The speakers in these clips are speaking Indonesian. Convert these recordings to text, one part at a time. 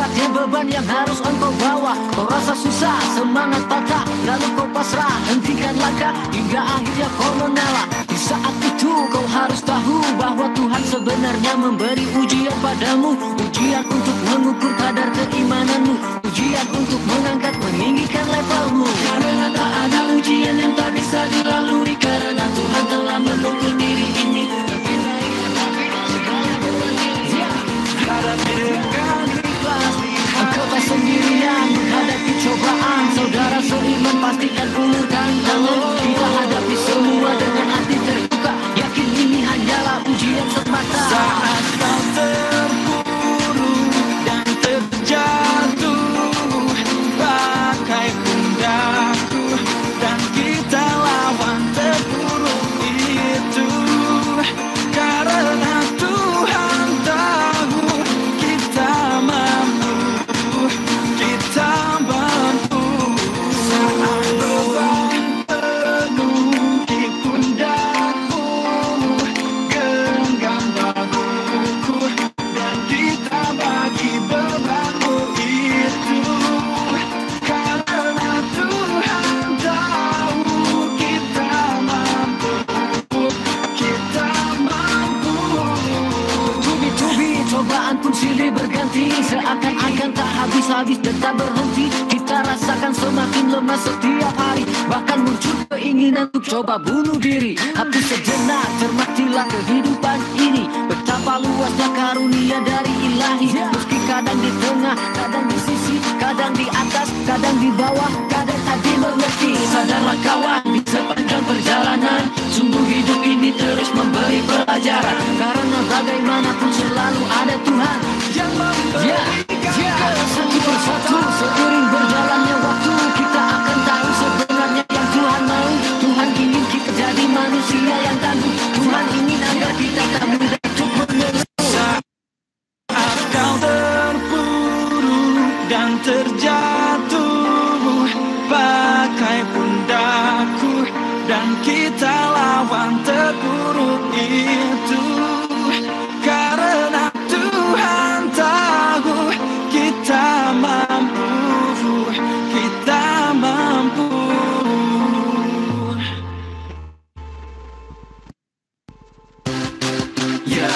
beratnya beban yang harus engkau bawa. Kau rasa susah, semangat patah, lalu kau pasrah, hentikan langkah hingga akhirnya kau mengalah. Di saat itu kau harus tahu bahwa Tuhan sebenarnya memberi ujian padamu. Ujian untuk mengukur kadar keimananmu, ujian untuk mengangkat, meninggikan levelmu. Karena tak ada ujian yang tak bisa dilalui, karena Tuhan telah menunggu diri ini. Engkau tak sendirian menghadapi cobaan. Saudara seiman pastikan ulurkan tangan. Kita hadapi semua dengan hati terbuka, yakin ini hanyalah ujian semata. Saat kau terpuruk dan terjatuh pakai pundakku, dan kita lawan terpuruk itu. Karena Tuhan tahu kita mampu, kita mampu. Saat beban penuh di pundakku, genggam bahuku, dan kita bagi bebanmu itu. Karena Tuhan tahu kita mampu, kita mampu. Tubi-tubi cobaan pun silih berganti, seakan-akan tak habis-habis dan tak berhenti. Kita rasakan semakin lemah setiap hari, bahkan muncul keinginan untuk coba bunuh diri. Hapus sejenak, cermatilah kehidupan ini, betapa luasnya karunia dari Ilahi. Meski kadang di tengah, kadang di sisi, kadang di atas, kadang di bawah, kadang tak dimengerti. Sadarlah kawan, di sepanjang perjalanan, sungguh hidup ini terus memberi pelajaran. Karena bagaimanapun selalu ada Tuhan yang memberikan satu persatu. Seiring berjalannya waktu, kita akan tahu sebenarnya yang Tuhan mau. Tuhan ingin kita jadi manusia yang tangguh. Tuhan ingin agar kita tak mudah untuk mengeluh. Saat kau terpuruk dan terjatuh pakai pundakku, dan kita lawan terpuruk itu. Karena Tuhan tahu kita mampu, kita mampu. Ya,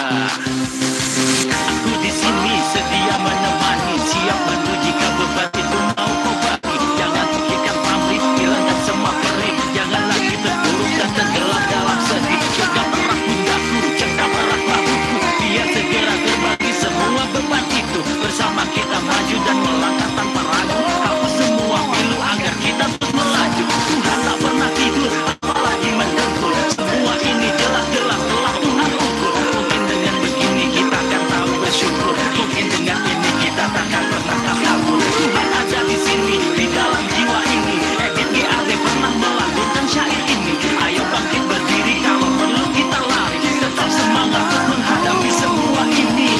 aku di sini sedia menemani, siap bantu jika beban itu mau kau bagi. Jangan pikirkan pamrih, hilangkan semua perih, jangan lagi terpuruk dan tenggelam dalam sedih. Genggam erat pundakku, cengkam erat bahuku, biar segera berbagi semua beban itu. Bersama kita maju dan melangkah tanpa ragu, hapus semua pilu agar kita terus melaju. Tuhan tak pernah tidur, apalagi mendengkur. Semua ini jelas-jelas telah Tuhan ukur. Mungkin dengan begini kita akan tahu bersyukur, mungkin dengan ini kita takkan pernah kabur. Tuhan ada di sini, di dalam jiwa ini. Ebit GAD pernah melakukan syair ini. Ayo bangkit berdiri, kalau perlu kita lari, tetap semangat untuk menghadapi semua ini.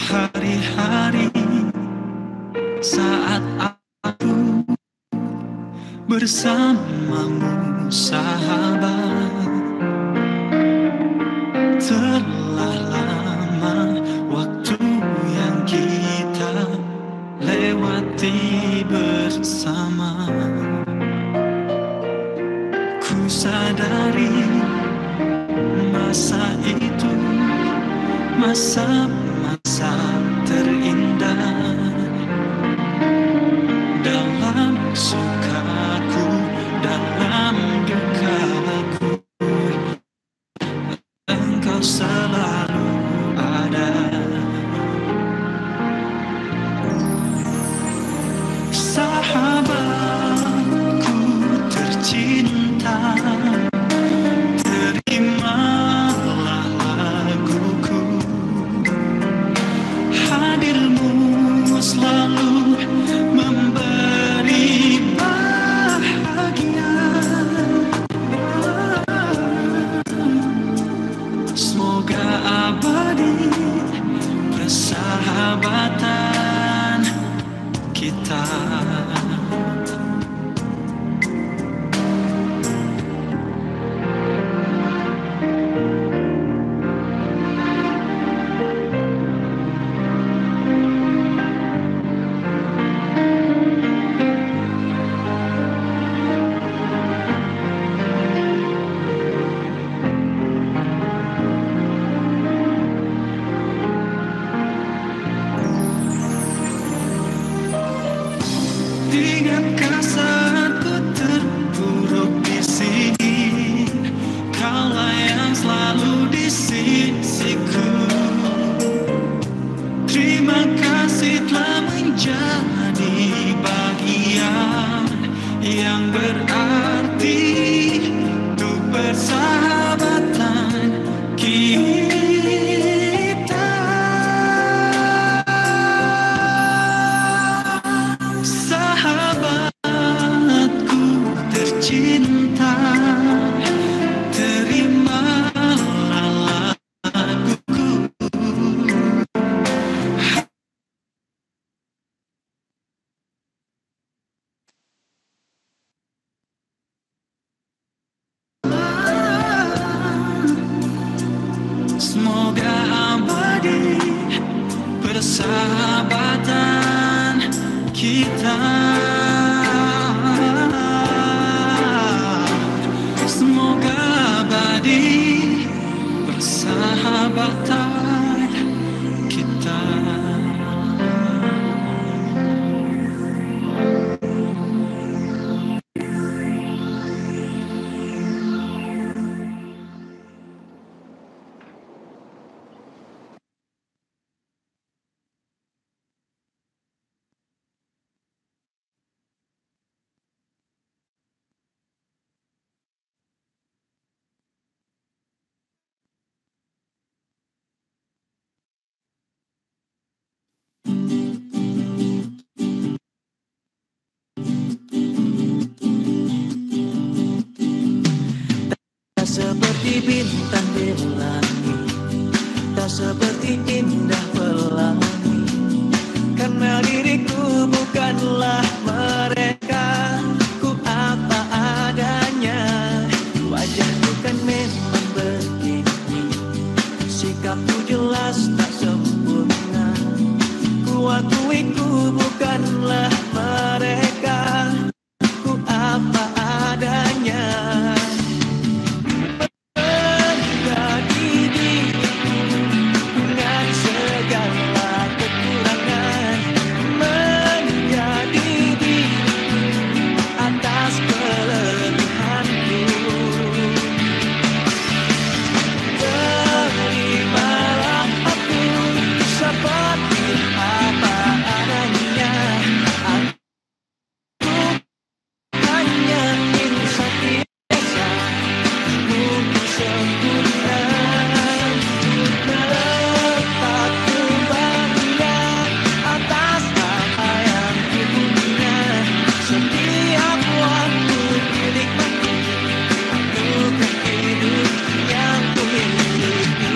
Hari-hari saat aku bersamamu sahabat, telah lama waktu yang kita lewati bersama. Ku sadari masa itu masa-masa terindah. Dalam sukaku, dalam dukaku, Engkau selalu ada. kita. Semoga abadi persahabatan kita. Tak seperti bintang di langit, tak seperti indah pelangi, karena diriku bukanlah mereka. Ku apa adanya, wajahku kan memang begini, sikapku jelas tak sempurna. Ku akui ku bukanlah mereka. Ku apa adanya, menjadi diriku dengan segala kekurangan, menjadi diriku atas kelebihanku. Terimalah aku seperti apa adanya. Aku hanya insan biasa, mungkin sempurna. Tetapku bangga atas apa yang ku punya. Setiap waktu dinikmati, aku kan hidup yang ku miliki.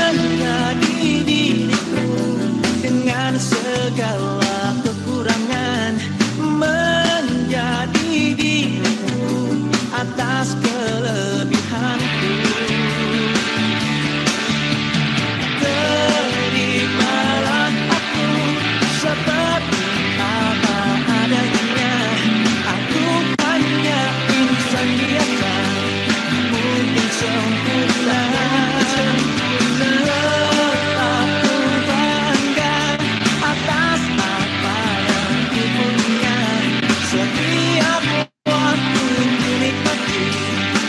Menjadi diriku dengan segala kekurangan, menjadi diriku atas kelebihanku. Terimalah aku seperti apa adanya. Aku hanya insan biasa, mungkin sempurna. Tetapku bangga atas apa yang ku punya. Setiap waktu dinikmati,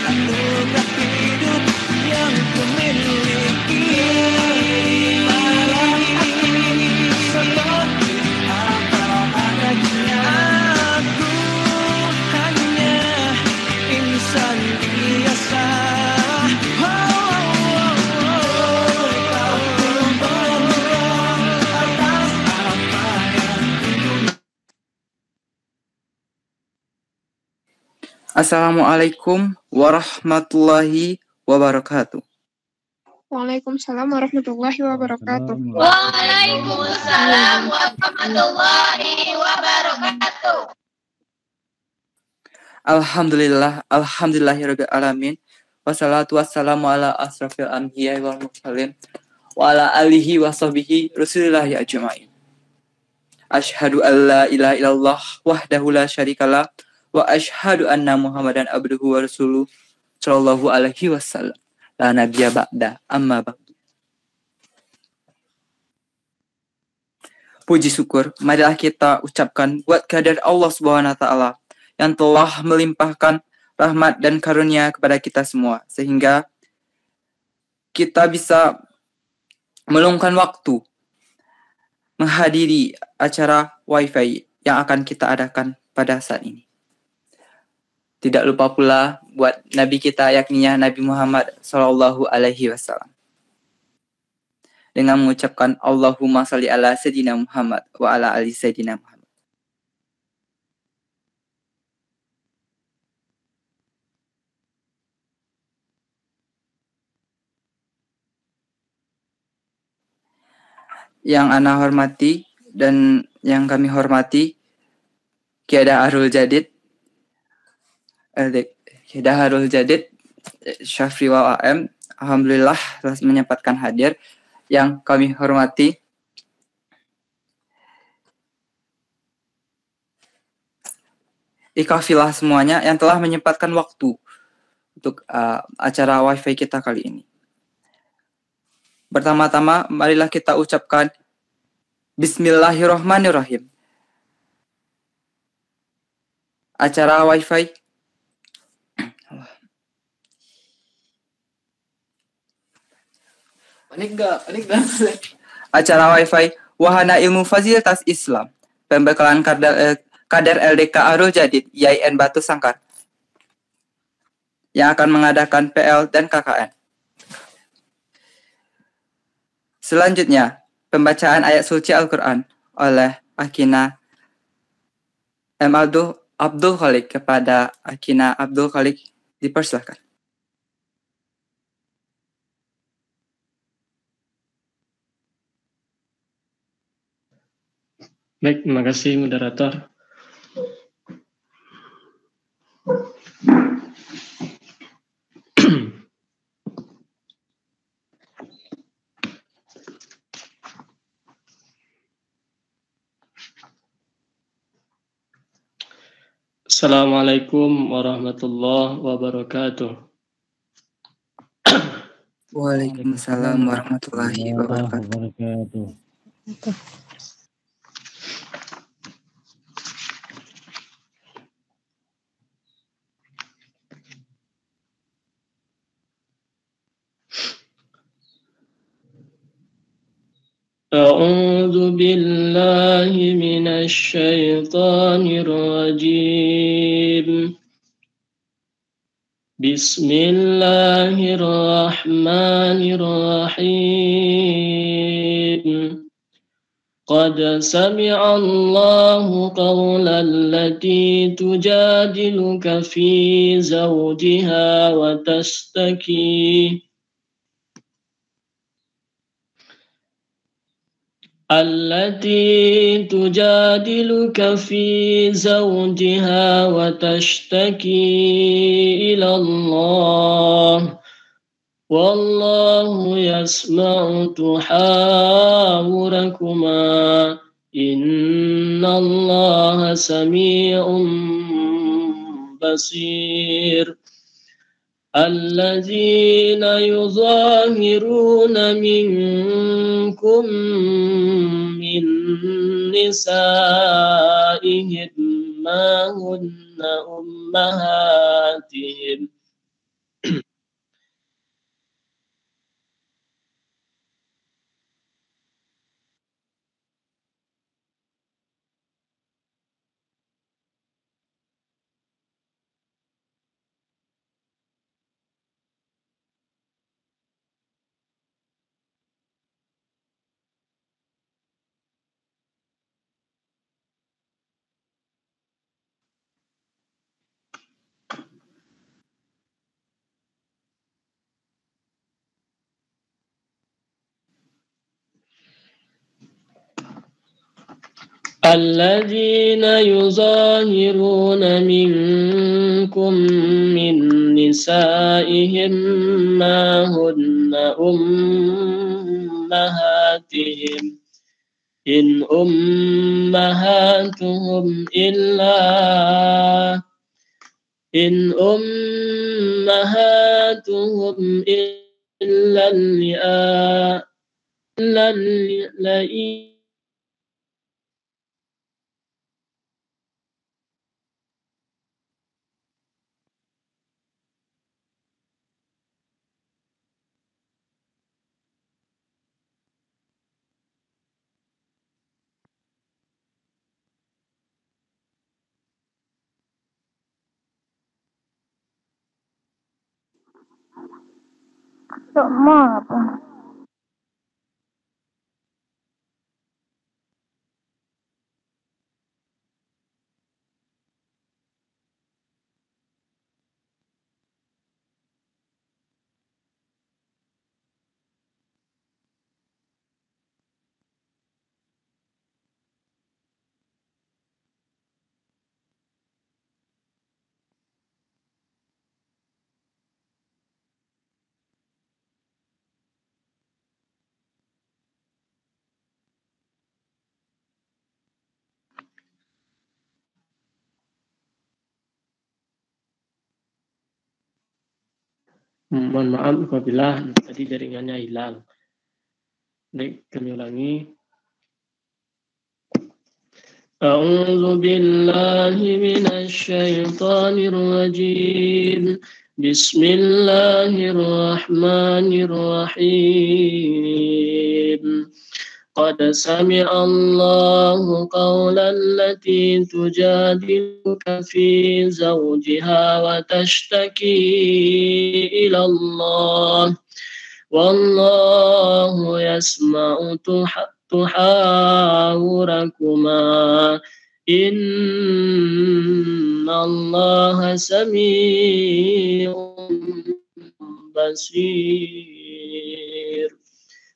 aku kan hidup yang ku miliki. Seperti apa adanya. Aku hanya insan biasa. Assalamualaikum warahmatullahi wabarakatuh. Waalaikumsalam warahmatullahi wabarakatuh. Waalaikumsalam warahmatullahi wabarakatuh. Alhamdulillahirabbil alamin. Wassalatu wassalamu ala asrafil anbiya'i wal mursalin wa ala alihi wa sahbihi rasulillahi ajmain. Asyhadu an la ilaha illallah wahdahu la syarikalah wa asyhadu anna Muhammadan abduhu wa rasuluh sallallahu alaihi wasallam. La nabiyya ba'da, amma ba'du. Puji syukur marilah kita ucapkan buat kehadirat Allah Subhanahu wa taala yang telah melimpahkan rahmat dan karunia kepada kita semua sehingga kita bisa meluangkan waktu menghadiri acara Wi-Fi yang akan kita adakan pada saat ini. Tidak lupa pula buat Nabi kita yakninya Nabi Muhammad Sallallahu Alaihi Wasallam. Dengan mengucapkan Allahumma salli ala Sayyidina Muhammad wa ala ali Sayyidina Muhammad. Yang ana hormati dan yang kami hormati Kiai Harul Jadid, Kiai Harul Jadid, Syafri wa AM, alhamdulillah telah menyempatkan hadir. Yang kami hormati Ikafilah semuanya yang telah menyempatkan waktu untuk acara wifi kita kali ini. Pertama-tama marilah kita ucapkan Bismillahirrahmanirrahim. Acara wifi Acara wifi Wahana Ilmu Fasilitas Islam Pembekalan Kader LDK Harul Jadid YIN Batu Sangkar yang akan mengadakan PL dan KKN. Selanjutnya, pembacaan ayat suci Al-Quran oleh Akina M. Abdul Khalik. Kepada Akina Abdul Khalik dipersilahkan. Baik, terima kasih moderator. Assalamualaikum warahmatullahi wabarakatuh. Waalaikumsalam warahmatullahi wabarakatuh. أعوذ بالله من الشيطان الرجيم. بسم الله الرحمن الرحيم. قد سمع الله قول التي تجادلك في زوجها وتشتكي إلى الله والله يسمع تحاوركما إن الله سميع بصير. الذين يظاهرون منكم من نسائهم ما هن أمهاتهم الذين يظاهرون منكم من نسائهم ما هن أمهاتهم إن أمهاتهم إلا اللائي apa? Mohon maaf apabila tadi jaringannya hilang. Baik, kami ulangi. أعوذ بالله من الشيطان الرجيم بسم الله الرحمن الرحيم قد سمع الله قول التي تجادلك في زوجها وتشتكي إلى الله والله يسمع تحاوركما إن الله سميع بصير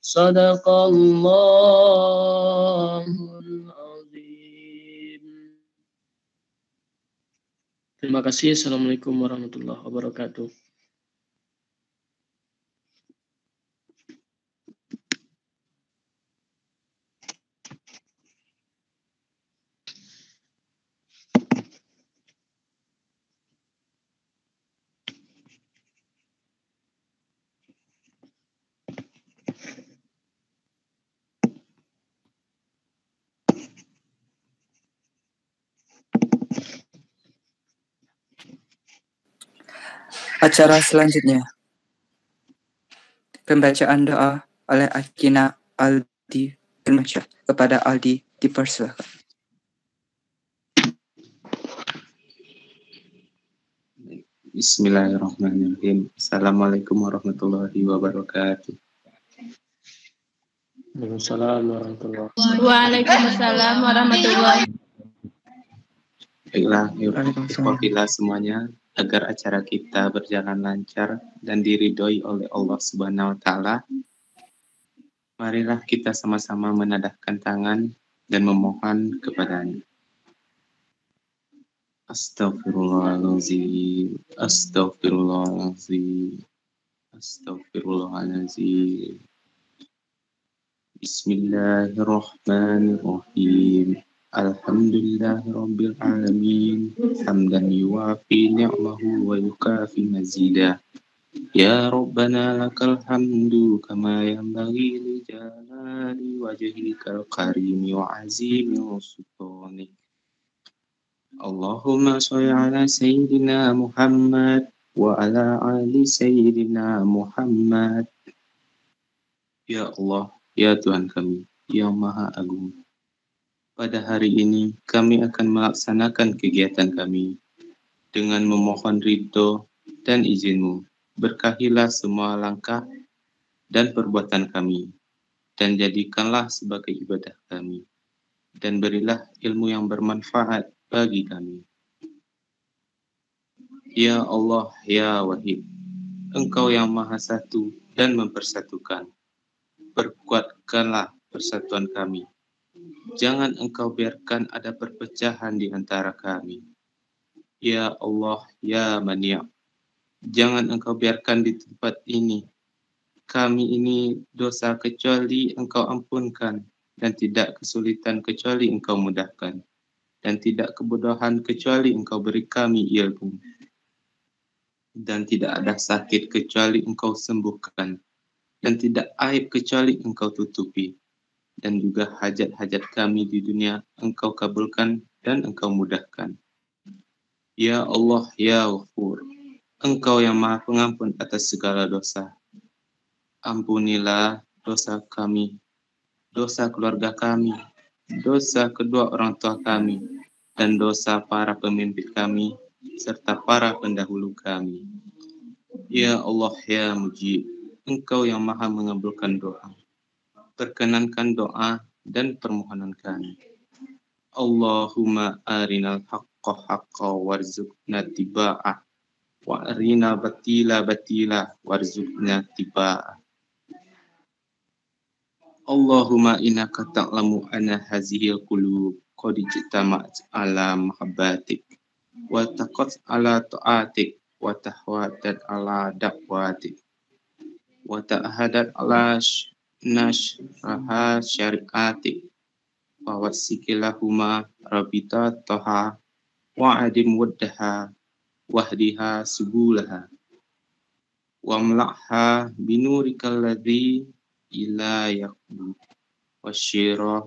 صدق الله العظيم. Terima kasih. Assalamualaikum warahmatullahi wabarakatuh. Acara selanjutnya, pembacaan doa oleh Akina Aldi Firmansyah. Kepada Aldi dipersilakan. Bismillahirrahmanirrahim. Assalamualaikum warahmatullahi wabarakatuh. Waalaikumsalam warahmatullahi Waalaikumsalam warahmatullahi. Baiklah, ikhwafillah semuanya, agar acara kita berjalan lancar dan diridhoi oleh Allah Subhanahu wa taala. Marilah kita sama-sama menadahkan tangan dan memohon kepadanya. Astaghfirullahaladzim, astaghfirullahaladzim, astaghfirullahaladzim. Bismillahirrahmanirrahim. Alhamdulillahirabbil alamin. Hamdan yuwafi ni'mahu wa yukafi mazidah. Ya Rabbana lakal hamdu kama yanbaghi li jalali wajhikal karimi wa azimi sultanik. Allahumma sholli ala sayyidina Muhammad wa ala ali sayyidina Muhammad. Ya Allah, ya Tuhan kami, yang Maha Agung. Pada hari ini kami akan melaksanakan kegiatan kami dengan memohon ridho dan izin-Mu. Berkahilah semua langkah dan perbuatan kami, dan jadikanlah sebagai ibadah kami, dan berilah ilmu yang bermanfaat bagi kami. Ya Allah, ya Wahid, Engkau yang Maha Satu dan mempersatukan. Perkuatkanlah persatuan kami. Jangan Engkau biarkan ada perpecahan di antara kami. Ya Allah, ya Mani', jangan Engkau biarkan di tempat ini kami ini dosa kecuali Engkau ampunkan, dan tidak kesulitan kecuali Engkau mudahkan, dan tidak kebodohan kecuali Engkau beri kami ilmu, dan tidak ada sakit kecuali Engkau sembuhkan, dan tidak aib kecuali Engkau tutupi, dan juga hajat-hajat kami di dunia Engkau kabulkan dan Engkau mudahkan. Ya Allah, ya Ghafur, Engkau yang Maha Pengampun atas segala dosa. Ampunilah dosa kami, dosa keluarga kami, dosa kedua orang tua kami, dan dosa para pemimpin kami, serta para pendahulu kami. Ya Allah, ya Mujib, Engkau yang maha mengabulkan doa. Perkenankan doa dan permohonan kami. Allahumma arinal haqqa haqqa warzuqna tiba'ah wa arina batila batila warzuqna tiba'ah. Allahumma innaka ta'lamu anna hazihil qulub qad ijtama'at ala mahabbatik wa taqat ala ta'atik wa tahwadat ala da'watik wa ta'ahadat ala nashraha syari'atik wa wasikilahuma rabita toha wa adim waddaha wahdiha subulaha wa mla'ha binurikal ladzi ila yaqbu wasyirah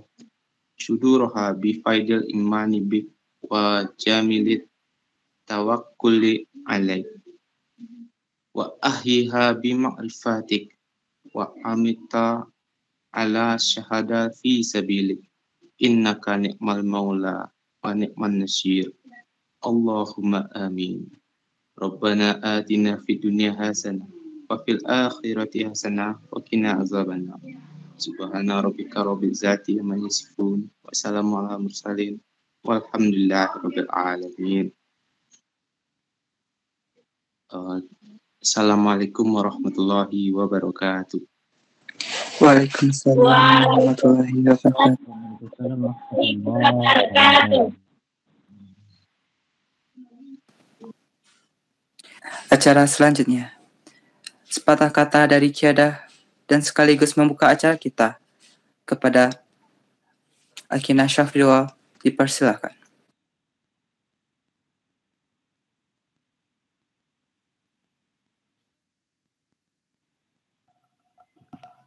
syudurha bifaidil imani bik wa jamilit tawakkuli alaik wa ahyiha bima'rifatik wa amita ala syahada fi sabilik innaka ni'mal maula wa ni'man nasyir. Allahumma amin. Rabbana atina fid dunya hasanah wa fil akhirati hasanah wa qina azabannar. Subhana rabbika rabbil izzati amma yasifun wa salamun ala mursalin walhamdulillahi rabbil alamin. Assalamualaikum warahmatullahi wabarakatuh. Waalaikumsalam warahmatullahi wabarakatuh. Acara selanjutnya, sepatah kata dari Kiadah dan sekaligus membuka acara kita kepada Akina Syafriwa, dipersilakan.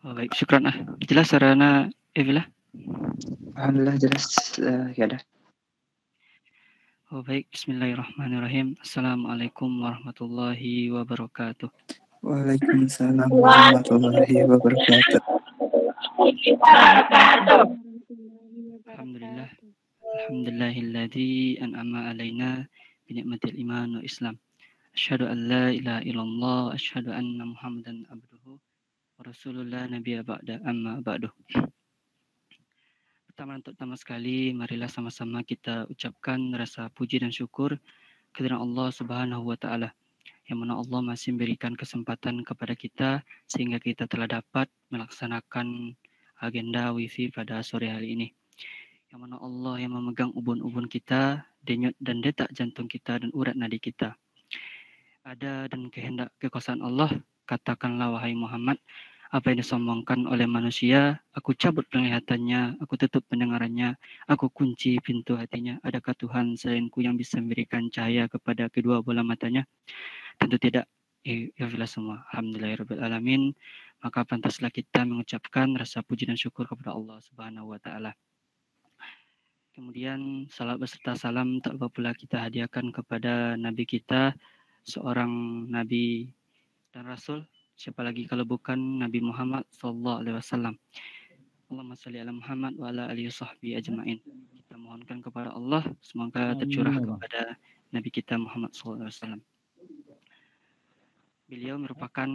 Baik, syukran. Jelas sarana Evila? Alhamdulillah jelas Kiadah. Baik, bismillahirrahmanirrahim. Assalamualaikum warahmatullahi wabarakatuh. Waalaikumsalam warahmatullahi wabarakatuh. Alhamdulillah. Alhamdulillahilladzi an'ama alaina binikmatil iman wa islam. Asyhadu an la ilaha illallah, asyhadu anna Muhammadan abduhu wa rasulullah nabiyya ba'da amma ba'du. Pertama sekali, marilah sama-sama kita ucapkan rasa puji dan syukur kehadirat Allah Subhanahu wa taala, yang mana Allah masih memberikan kesempatan kepada kita sehingga kita telah dapat melaksanakan agenda wifi pada sore hari ini. Yang mana Allah yang memegang ubun-ubun kita, denyut dan detak jantung kita dan urat nadi kita. Ada dan kehendak kekuasaan Allah, katakanlah wahai Muhammad, apa yang disombongkan oleh manusia, aku cabut penglihatannya, aku tutup pendengarannya, aku kunci pintu hatinya. Adakah Tuhan selainku yang bisa memberikan cahaya kepada kedua bola matanya? Tentu tidak. Ya Allah semua. Alhamdulillahirrahmanirrahim. Maka pantaslah kita mengucapkan rasa puji dan syukur kepada Allah Subhanahu wa taala. Kemudian salat beserta salam tak lupa pula kita hadiahkan kepada Nabi kita, seorang Nabi dan Rasul. Siapa lagi kalau bukan Nabi Muhammad sallallahu alaihi wasallam. Allahumma shalli ala Muhammad wa ala alihi washabbihi ajmain. Kita mohonkan kepada Allah semoga tercurah kepada Nabi kita Muhammad sallallahu alaihi wasallam. Beliau merupakan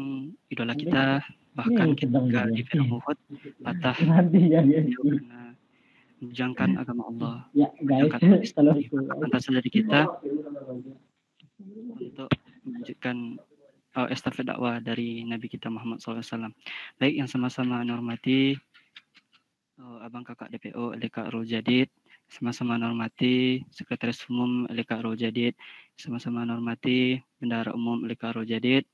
idola kita, bahkan ketika di perang Uhud patah karena menjangkan agama Allah. Pantas dari kita untuk melanjutkan estafet dakwah dari Nabi kita Muhammad SAW. Baik, yang sama-sama hormati Abang Kakak DPO LK Rul Jadid, sama-sama hormati Sekretaris Umum LK Rul Jadid, sama-sama hormati Bendahara Umum LK Rul Jadid,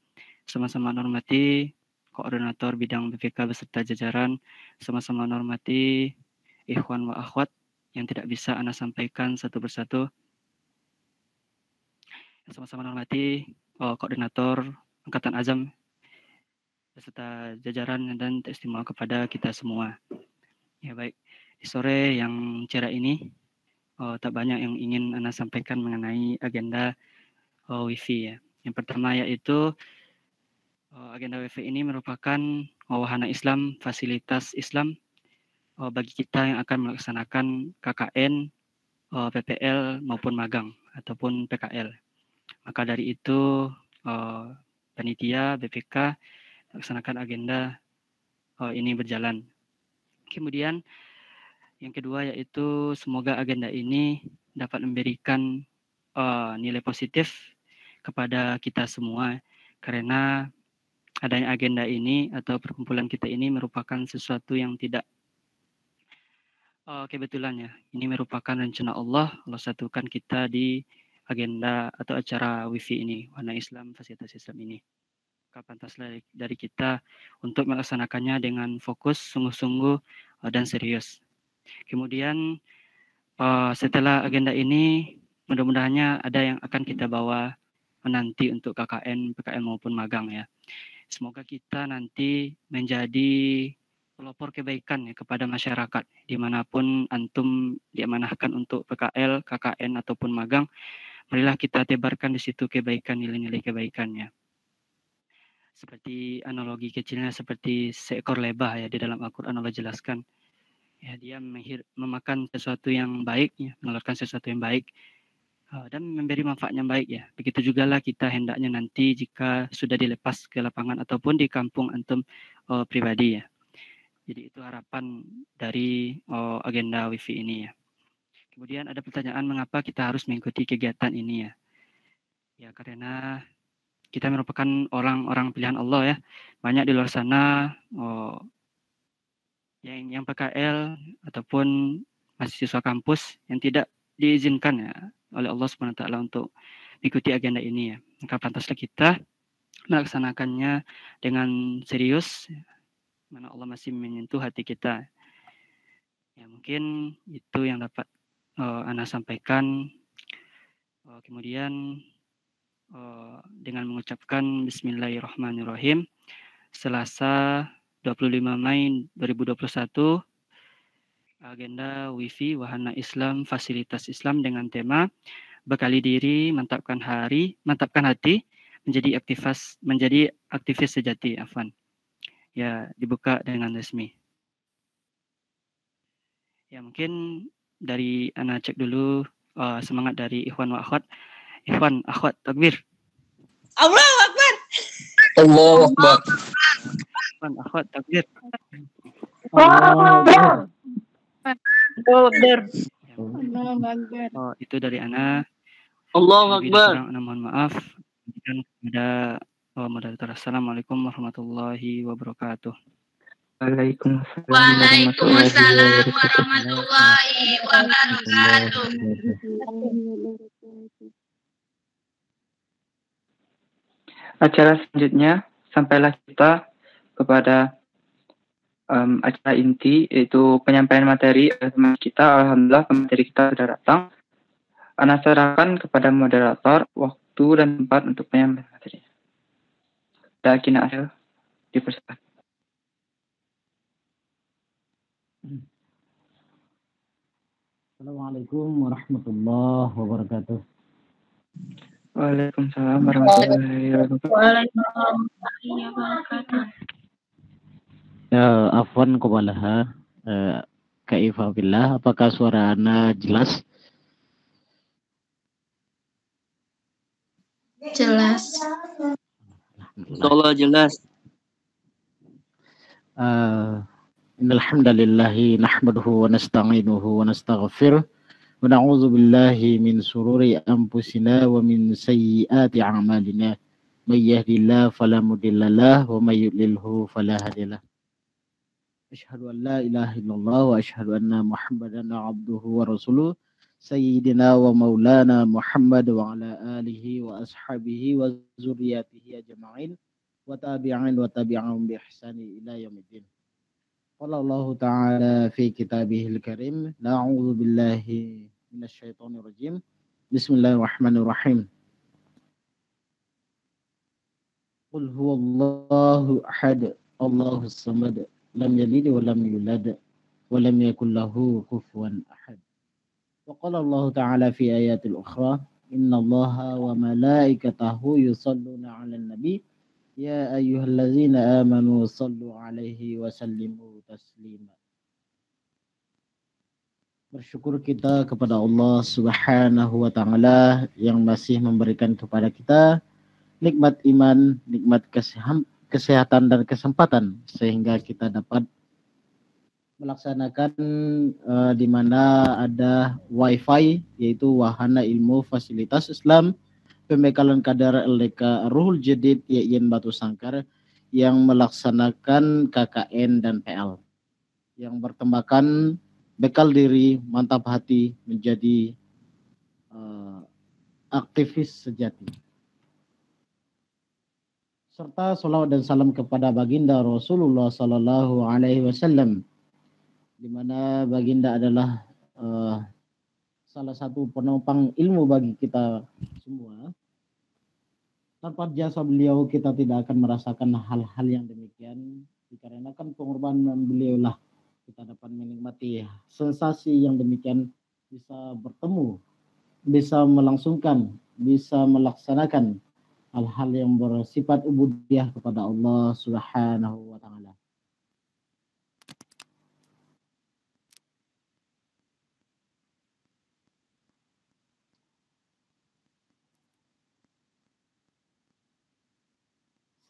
sama-sama hormati Koordinator Bidang BPK beserta jajaran, sama-sama hormati ikhwan wa akhwat yang tidak bisa Anda sampaikan satu persatu, sama-sama hormati Koordinator Angkatan Azam beserta jajaran dan istimewa kepada kita semua. Ya baik, di sore yang cerah ini tak banyak yang ingin Anda sampaikan mengenai agenda wifi ya. Yang pertama yaitu agenda wifi ini merupakan wahana Islam, fasilitas Islam bagi kita yang akan melaksanakan KKN, PPL maupun magang ataupun PKL. Maka dari itu panitia BPK laksanakan agenda ini berjalan. Kemudian yang kedua yaitu semoga agenda ini dapat memberikan nilai positif kepada kita semua, karena adanya agenda ini atau perkumpulan kita ini merupakan sesuatu yang tidak kebetulan ya. Ini merupakan rencana Allah satukan kita di agenda atau acara WIFI ini, Wahana Islam Fasilitas Islam ini. Pantaslah dari kita untuk melaksanakannya dengan fokus, sungguh-sungguh dan serius. Kemudian setelah agenda ini, mudah-mudahannya ada yang akan kita bawa nanti untuk KKN, PKN maupun magang ya. Semoga kita nanti menjadi pelopor kebaikan ya kepada masyarakat dimanapun antum diamanahkan untuk PKL, KKN ataupun magang. Marilah kita tebarkan di situ kebaikan, nilai-nilai kebaikannya. Seperti analogi kecilnya seperti seekor lebah ya, di dalam Al-Quran Allah jelaskan. Ya, dia memakan sesuatu yang baik, ya, mengeluarkan sesuatu yang baik dan memberi manfaat yang baik ya. Begitu juga lah kita hendaknya nanti jika sudah dilepas ke lapangan ataupun di kampung antum pribadi ya. Jadi itu harapan dari agenda WIFI ini ya. Kemudian ada pertanyaan mengapa kita harus mengikuti kegiatan ini ya. Ya karena kita merupakan orang-orang pilihan Allah ya. Banyak di luar sana yang PKL ataupun mahasiswa kampus yang tidak diizinkan ya oleh Allah SWT untuk mengikuti agenda ini ya. Maka pantaslah kita melaksanakannya dengan serius, mana Allah masih menyentuh hati kita. Ya mungkin itu yang dapat Ana sampaikan. Kemudian dengan mengucapkan Bismillahirrahmanirrahim, Selasa 25 Mei 2021, agenda WIFI Wahana Islam Fasilitas Islam dengan tema bekali diri, mantapkan hati, menjadi aktivis sejati. Afwan. Ya, dibuka dengan resmi. Ya, mungkin dari Ana cek dulu semangat dari Ikhwan wa Akhwat. Ikhwan, Akhwat, takbir. Allahu Akbar. Allahu Akbar. Ikhwan, Akhwat, takbir. Itu dari Ana. Allahu Akbar. Ana mohon maaf. Dan kepada moderator. Assalamualaikum warahmatullahi wabarakatuh. Waalaikumsalam warahmatullahi wabarakatuh. Acara selanjutnya sampailah kita kepada acara inti, yaitu penyampaian materi teman kita. Alhamdulillah materi kita sudah datang. Ana serahkan kepada moderator waktu dan tempat untuk penyampaian materi. Yakin Asel dipersilakan. Assalamualaikum warahmatullahi wabarakatuh. Waalaikumsalam warahmatullahi wabarakatuh. Waalaikumsalam wabarakatuh. Afwan qabalaha, kaifa billah, apakah suara Ana jelas? Jelas. Insyaallah jelas. Innal hamdalillahi nahmaduhu wa nasta'inuhu wa nastaghfiruh wa na'udzu billahi min sururi anfusina wa min sayyiati a'malina. May yahdihillahu fala mudilla lahu wa may yudlilhu fala hadiya lahu. Asyhadu an la ilaha illallah wa asyhadu anna Muhammadan abduhu wa rasuluh. Sayyidina wa maulana Muhammad wa ala alihi wa ashabihi wa zurriyatihi ajma'in wa tabi'in wa tabi'ahum bi ihsani ila yaumiddin. Qala Allah Ta'ala fi kitabihil karim, na'udzu billahi minasy syaithanir rajim. Bismillahirrahmanirrahim. Qul huwallahu ahad, Allahus samad, lam yalid wa lam yulad wa lam yakul lahu kufuwan ahad. وقال الله تعالى في آيات الأخرى إن الله وملائكته يصلون على النبي يا أيها الذين آمنوا صلوا عليه وسلموا تسليما. Bersyukur kita kepada Allah Subhanahu wa Ta'ala yang masih memberikan kepada kita nikmat iman, nikmat kesehatan dan kesempatan sehingga kita dapat melaksanakan di mana ada WiFi, yaitu Wahana Ilmu Fasilitas Islam Pembekalan Kadar LDK Ruhul Jadid YIN Batu Sangkar yang melaksanakan KKN dan PL yang bertembakan bekal diri, mantap hati menjadi aktivis sejati. Serta salawat dan salam kepada baginda Rasulullah Sallallahu Alaihi Wasallam, di mana baginda adalah salah satu penopang ilmu bagi kita semua. Tanpa jasa beliau kita tidak akan merasakan hal-hal yang demikian, dikarenakan pengorbanan beliau lah kita dapat menikmati sensasi yang demikian, bisa bertemu, bisa melangsungkan, bisa melaksanakan hal-hal yang bersifat ubudiyah kepada Allah Subhanahu wa Ta'ala.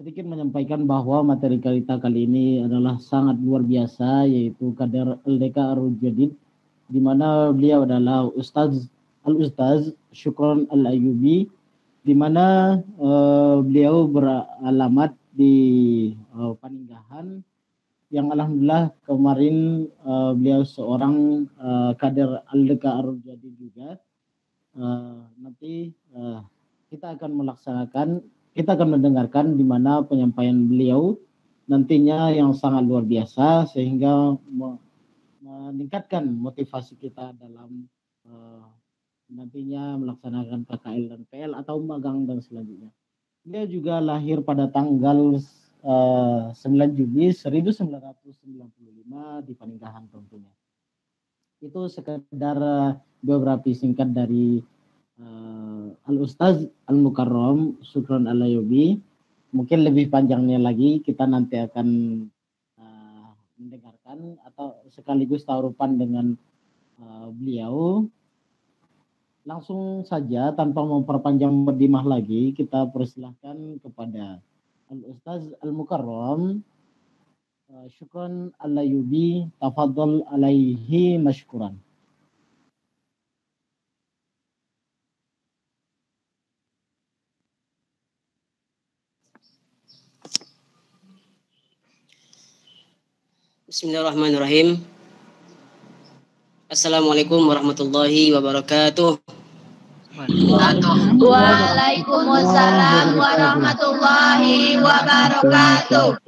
Sedikit menyampaikan bahwa materi kita kali ini adalah sangat luar biasa, yaitu kadar LDK Ruhul Jadid, di mana beliau adalah Ustaz Syukron Al-Ayyubi, di mana beliau beralamat di Paninggahan, yang alhamdulillah kemarin beliau seorang kader LDK Ruhul Jadid juga. Nanti kita akan mendengarkan di mana penyampaian beliau nantinya yang sangat luar biasa, sehingga meningkatkan motivasi kita dalam nantinya melaksanakan KKL dan PL atau magang dan selanjutnya. Dia juga lahir pada tanggal 9 Juli 1995 di Paninggahan tentunya. Itu sekedar biografi singkat dari Al-Ustaz Al-Mukarram Syukron Al-Ayyubi. Mungkin lebih panjangnya lagi kita nanti akan mendengarkan atau sekaligus tarupan dengan beliau. Langsung saja tanpa memperpanjang mukadimah lagi, kita persilahkan kepada Al-Ustaz Al-Mukarram Syukron Al-Ayyubi, tafadhol alaihi mashkuran. Bismillahirrahmanirrahim. Assalamualaikum warahmatullahi wabarakatuh. Waalaikumsalam warahmatullahi wabarakatuh.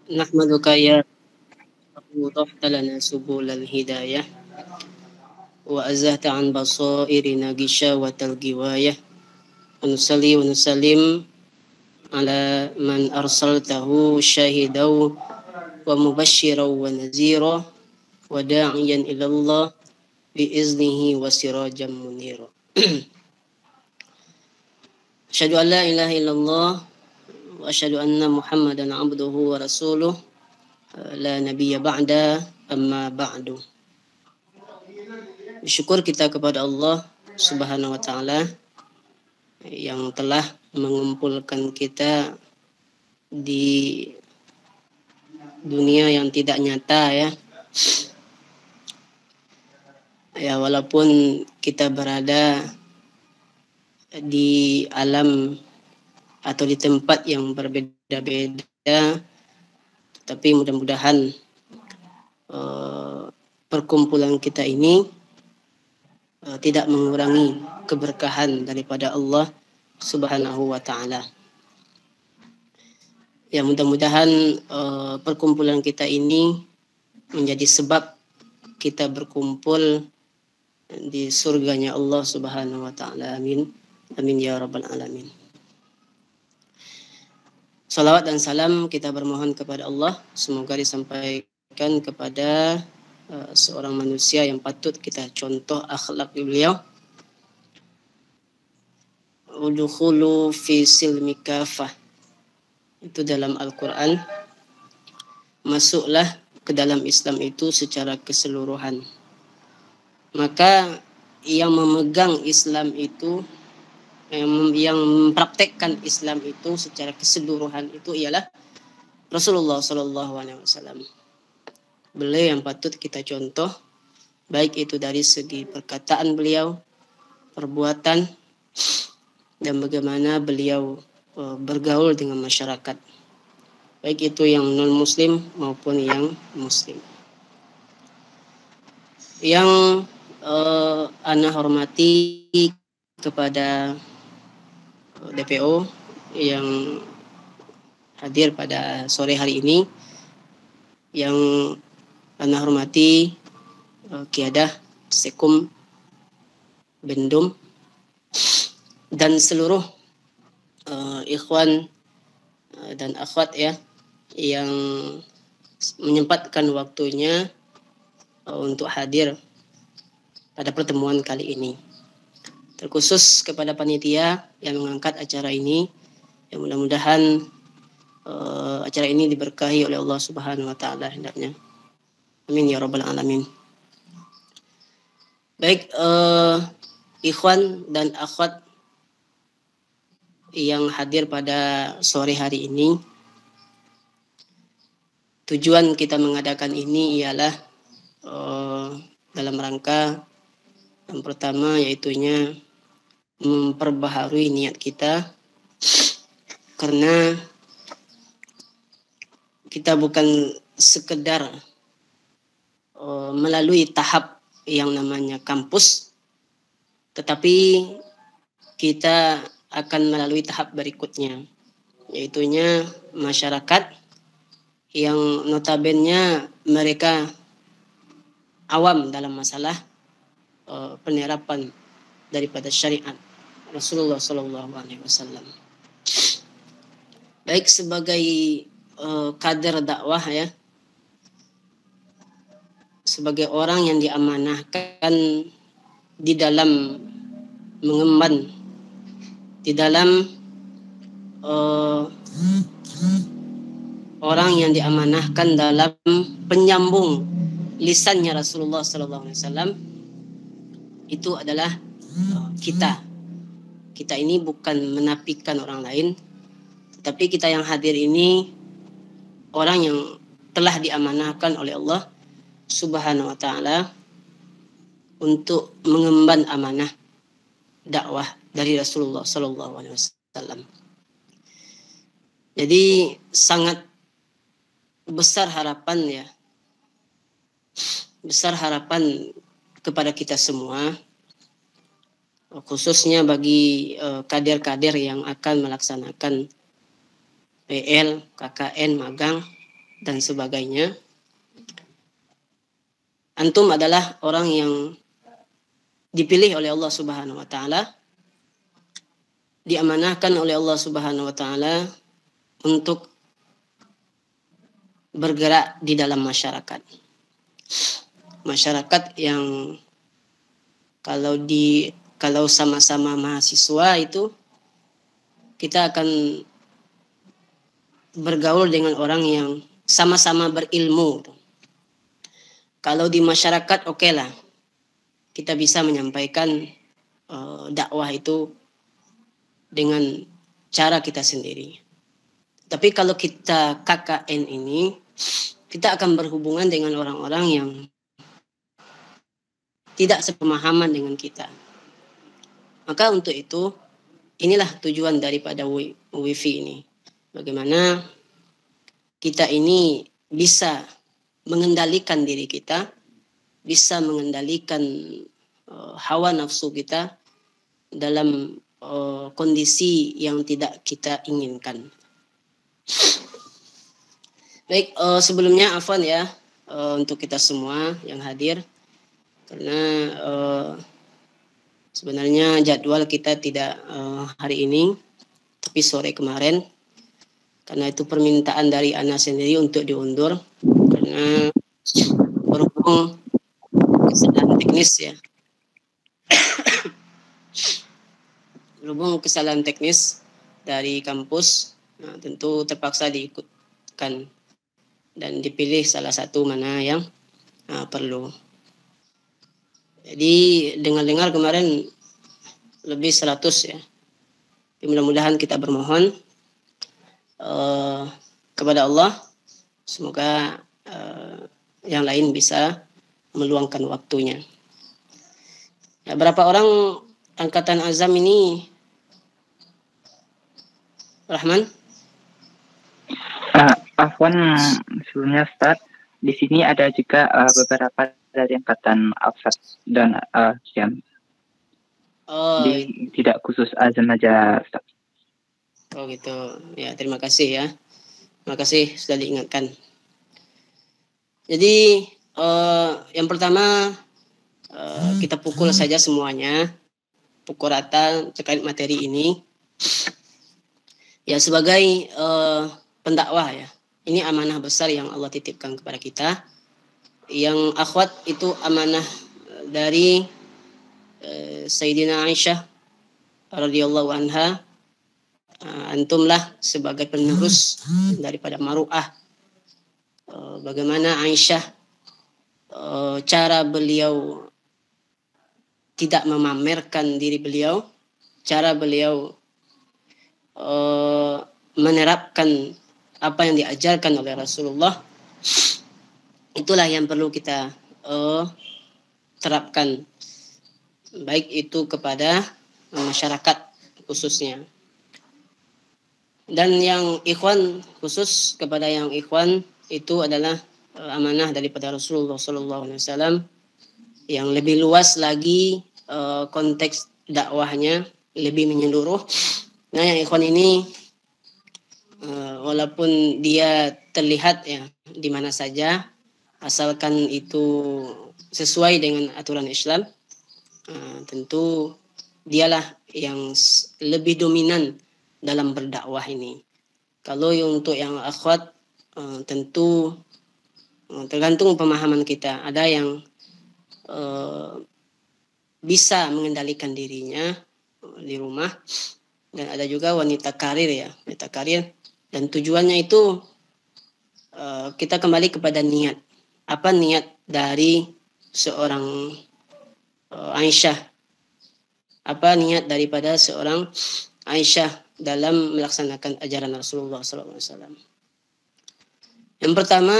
Nahmaduka ya Rabbuta lana subulal hidayah wa azahta an basairina gishawatal giwayah wa nusalli wa nusallim ala man arsaltahu syahidaw wa mubashshiraw wa nazira wa da'iyan ila Allah biiznihi wa sirajan munira. Asyhadu an la ilaha illallah wa asyhadu anna Muhammadan abduhu wa rasuluh la nabiyya ba'da amma ba'du. Syukur kita kepada Allah Subhanahu wa taala yang telah mengumpulkan kita di dunia yang tidak nyata ya. Ya, walaupun kita berada di alam atau di tempat yang berbeda-beda, tapi mudah-mudahan perkumpulan kita ini tidak mengurangi keberkahan daripada Allah Subhanahu wa ta'ala. Ya, mudah-mudahan perkumpulan kita ini menjadi sebab kita berkumpul di surganya Allah Subhanahu wa ta'ala. Amin. Amin ya rabbal alamin. Salawat dan salam kita bermohon kepada Allah, semoga disampaikan kepada seorang manusia yang patut kita contoh akhlak beliau. Udkhulu fi silmi kafah. Itu dalam Al-Quran. Masuklah ke dalam Islam itu secara keseluruhan. Maka yang memegang Islam itu yang mempraktekkan Islam itu secara keseluruhan itu ialah Rasulullah Shallallahu Alaihi Wasallam. Beliau yang patut kita contoh, baik itu dari segi perkataan beliau, perbuatan, dan bagaimana beliau bergaul dengan masyarakat, baik itu yang non-muslim maupun yang muslim. Yang ana hormati kepada DPO yang hadir pada sore hari ini, yang ana hormati Qiyadah Sekum Bendum, dan seluruh ikhwan dan akhwat ya yang menyempatkan waktunya untuk hadir pada pertemuan kali ini. Terkhusus kepada panitia yang mengangkat acara ini, yang mudah-mudahan acara ini diberkahi oleh Allah Subhanahu wa taala hendaknya. Amin ya rabbal alamin. Baik, ikhwan dan akhwat yang hadir pada sore hari ini, tujuan kita mengadakan ini ialah dalam rangka yang pertama, yaitunya memperbaharui niat kita, karena kita bukan sekedar melalui tahap yang namanya kampus, tetapi kita akan melalui tahap berikutnya, yaitunya masyarakat yang notabene mereka awam dalam masalah penerapan daripada syariat Rasulullah Sallallahu Alaihi Wasallam. Baik sebagai kader dakwah ya, sebagai orang yang diamanahkan di dalam mengemban, di dalam orang yang diamanahkan dalam penyambung lisannya Rasulullah Sallallahu Alaihi Wasallam, itu adalah kita. Kita ini bukan menafikan orang lain, tetapi kita yang hadir ini orang yang telah diamanahkan oleh Allah Subhanahu wa taala untuk mengemban amanah dakwah dari Rasulullah Sallallahu Alaihi Wasallam. Jadi sangat besar harapan ya, besar harapan kepada kita semua, khususnya bagi kader-kader yang akan melaksanakan PL, KKN, magang, dan sebagainya. Antum adalah orang yang dipilih oleh Allah Subhanahu wa taala, diamanahkan oleh Allah Subhanahu wa taala untuk bergerak di dalam masyarakat. Masyarakat yang kalau sama-sama mahasiswa itu kita akan bergaul dengan orang yang sama-sama berilmu. Kalau di masyarakat oke lah, kita bisa menyampaikan dakwah itu dengan cara kita sendiri. Tapi kalau kita KKN ini, kita akan berhubungan dengan orang-orang yang tidak sepemahaman dengan kita. Maka untuk itu, inilah tujuan daripada WiFi ini. Bagaimana kita ini bisa mengendalikan diri kita, bisa mengendalikan hawa nafsu kita dalam kondisi yang tidak kita inginkan. Baik, sebelumnya afwan ya untuk kita semua yang hadir, karena sebenarnya jadwal kita tidak hari ini, tapi sore kemarin, karena itu permintaan dari Ana sendiri untuk diundur karena berhubung kesalahan teknis ya. Berhubung kesalahan teknis dari kampus, nah, tentu terpaksa diikutkan dan dipilih salah satu mana yang perlu. Jadi dengar-dengar kemarin lebih 100 ya Mudah-mudahan kita bermohon kepada Allah, semoga yang lain bisa meluangkan waktunya. Ya, berapa orang angkatan azam ini, Rahman? Afwan, sebelumnya Ustaz, di sini ada juga beberapa dari angkatan Alfat dan Syam. Tidak khusus azam aja, Ustaz. Oh gitu. Ya, terima kasih ya. Terima kasih sudah diingatkan. Jadi yang pertama kita pukul saja semuanya, pukul rata terkait materi ini. Ya, sebagai pendakwah ya, ini amanah besar yang Allah titipkan kepada kita. Yang akhwat itu amanah dari Sayyidina Aisyah radhiyallahu anha. Antumlah sebagai penerus daripada Maru'ah. Bagaimana Aisyah, cara beliau tidak memamerkan diri beliau, cara beliau menerapkan apa yang diajarkan oleh Rasulullah, itulah yang perlu kita terapkan, baik itu kepada masyarakat khususnya. Dan yang ikhwan, khusus kepada yang ikhwan, itu adalah amanah daripada Rasulullah SAW yang lebih luas lagi, konteks dakwahnya lebih menyeluruh. Nah, yang ikhwan ini walaupun dia terlihat ya di mana saja, asalkan itu sesuai dengan aturan Islam, tentu dialah yang lebih dominan dalam berdakwah ini. Kalau untuk yang akhwat, tentu tergantung pemahaman kita. Ada yang bisa mengendalikan dirinya di rumah, dan ada juga wanita karir ya, wanita karir. Dan tujuannya itu kita kembali kepada niat. Apa niat dari seorang Aisyah? Apa niat daripada seorang Aisyah dalam melaksanakan ajaran Rasulullah SAW? Yang pertama,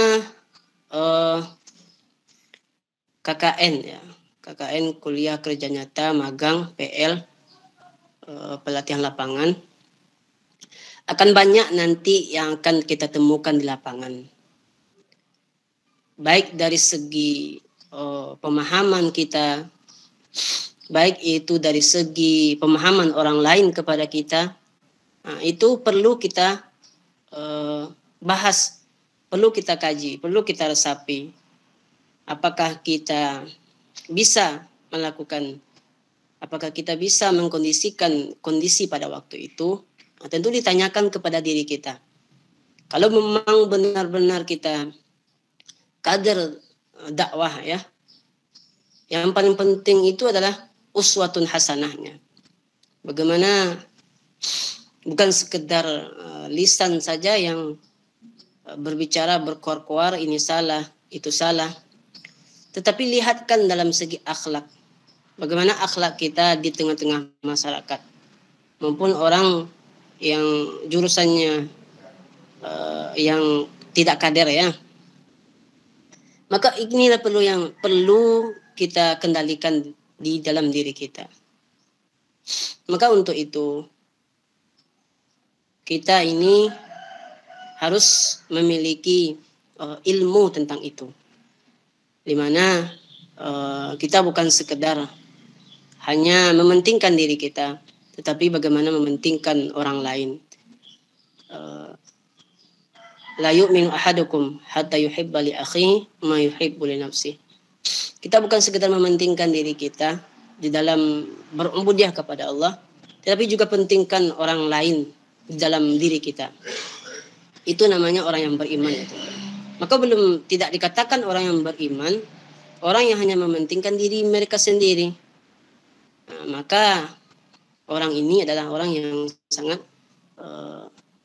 KKN ya, KKN kuliah kerja nyata, magang, PL, pelatihan lapangan. Akan banyak nanti yang akan kita temukan di lapangan. Baik dari segi pemahaman kita, baik itu dari segi pemahaman orang lain kepada kita. Nah, itu perlu kita bahas, perlu kita kaji, perlu kita resapi. Apakah kita bisa melakukan, apakah kita bisa mengkondisikan kondisi pada waktu itu? Nah, tentu ditanyakan kepada diri kita. Kalau memang benar-benar kita kader dakwah ya, yang paling penting itu adalah uswatun hasanahnya. Bagaimana bukan sekedar lisan saja yang berbicara berkoar-koar, ini salah, itu salah. Tetapi lihatkan dalam segi akhlak. Bagaimana akhlak kita di tengah-tengah masyarakat. Maupun orang yang jurusannya yang tidak kader ya. Maka inilah perlu kita kendalikan di dalam diri kita. Maka untuk itu kita ini harus memiliki ilmu tentang itu, di mana kita bukan sekedar hanya mementingkan diri kita, tetapi bagaimana mementingkan orang lain. La yu'minu ahadukum hatta yuhibba li akhihi ma yuhibbu li nafsihi. Kita bukan sekedar mementingkan diri kita di dalam berubudiyah kepada Allah, tetapi juga pentingkan orang lain di dalam diri kita. Itu namanya orang yang beriman itu. Maka belum tidak dikatakan orang yang beriman, orang yang hanya mementingkan diri mereka sendiri. Nah, maka orang ini adalah orang yang sangat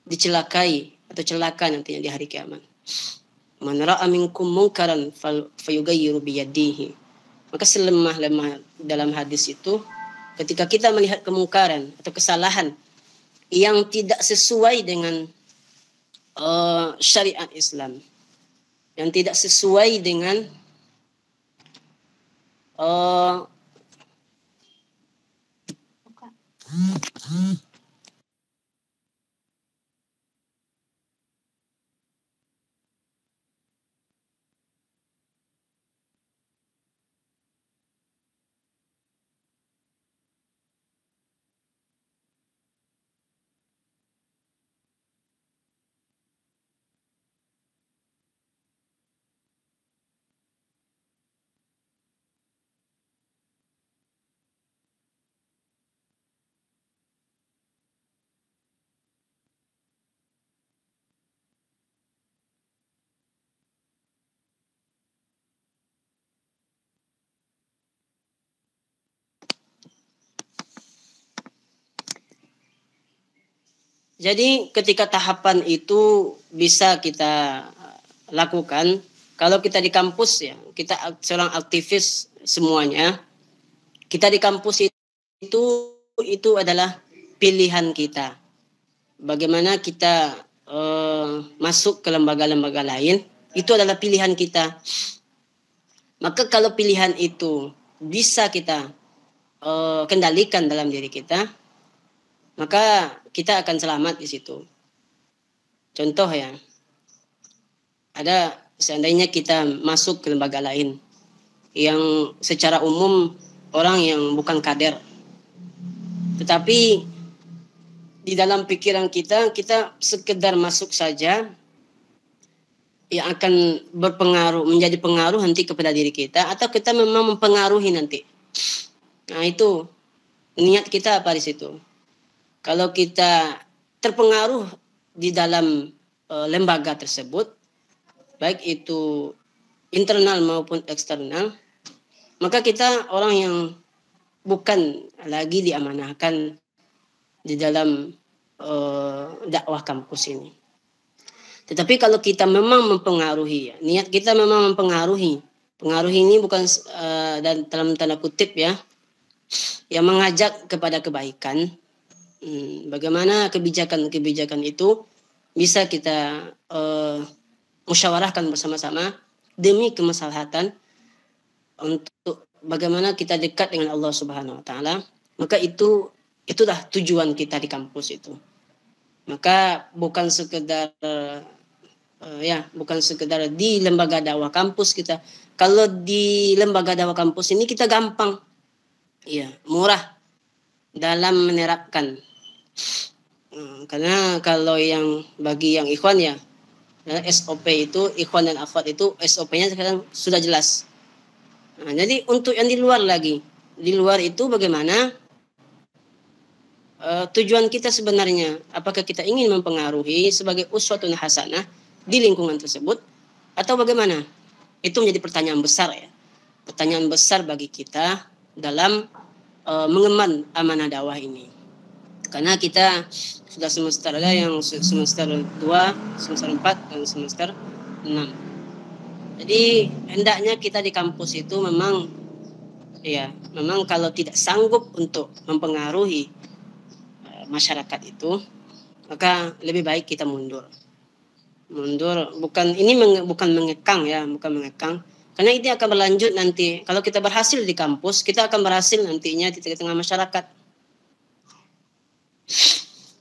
dicelakai atau celaka nantinya di hari kiamat. Man ra'a minkum munkaran fayughayyiru biyadihi. Maka selemah-lemah dalam hadis itu, ketika kita melihat kemungkaran atau kesalahan yang tidak sesuai dengan syariat Islam, yang tidak sesuai dengan jadi ketika tahapan itu bisa kita lakukan kalau kita di kampus ya, kita seorang aktivis semuanya, kita di kampus itu adalah pilihan kita. Bagaimana kita masuk ke lembaga-lembaga lain, itu adalah pilihan kita. Maka kalau pilihan itu bisa kita kendalikan dalam diri kita, maka kita akan selamat di situ. Contoh ya, ada seandainya kita masuk ke lembaga lain yang secara umum orang yang bukan kader, tetapi di dalam pikiran kita sekedar masuk saja yang akan berpengaruh, menjadi pengaruh nanti kepada diri kita, atau kita memang mempengaruhi nanti. Nah itu niat kita apa di situ. Kalau kita terpengaruh di dalam lembaga tersebut, baik itu internal maupun eksternal, maka kita orang yang bukan lagi diamanahkan di dalam dakwah kampus ini. Tetapi kalau kita memang mempengaruhi, niat kita memang mempengaruhi. Pengaruh ini bukan dan dalam tanda kutip ya, yang mengajak kepada kebaikan. Bagaimana kebijakan-kebijakan itu bisa kita musyawarahkan bersama-sama demi kemaslahatan untuk bagaimana kita dekat dengan Allah Subhanahu wa taala. Maka itulah tujuan kita di kampus itu. Maka bukan sekedar bukan sekedar di lembaga dakwah kampus kita. Kalau di lembaga dakwah kampus ini kita gampang, murah dalam menerapkan. Karena kalau bagi yang ikhwan ya, SOP itu, ikhwan dan akhwat itu SOP-nya sekarang sudah jelas. Nah, jadi untuk yang di luar lagi, di luar itu bagaimana tujuan kita sebenarnya, apakah kita ingin mempengaruhi sebagai uswatun hasanah di lingkungan tersebut atau bagaimana? Itu menjadi pertanyaan besar ya. Pertanyaan besar bagi kita dalam mengemban amanah dakwah ini. Karena kita sudah semester, ada yang semester 2, semester 4, dan semester 6. Jadi hendaknya kita di kampus itu memang kalau tidak sanggup untuk mempengaruhi masyarakat itu, maka lebih baik kita mundur. Bukan mengekang ya, bukan mengekang. Karena ini akan berlanjut nanti. Kalau kita berhasil di kampus, kita akan berhasil nantinya di tengah-tengah masyarakat.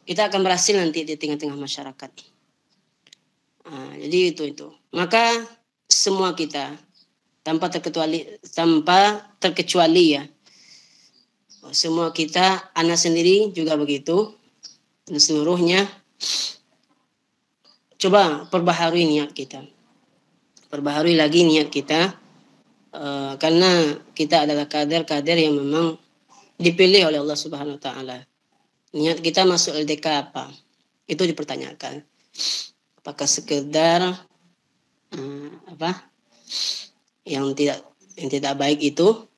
Kita akan berhasil nanti di tengah-tengah masyarakat. Jadi itu. Maka semua kita tanpa terkecuali ya. Semua kita, anak sendiri juga begitu. Dan seluruhnya coba perbaharui niat kita. Perbaharui lagi niat kita. Karena kita adalah kader-kader yang memang dipilih oleh Allah Subhanahu wa taala. Niat kita masuk LDK apa? Itu dipertanyakan. Apakah sekedar yang tidak baik itu,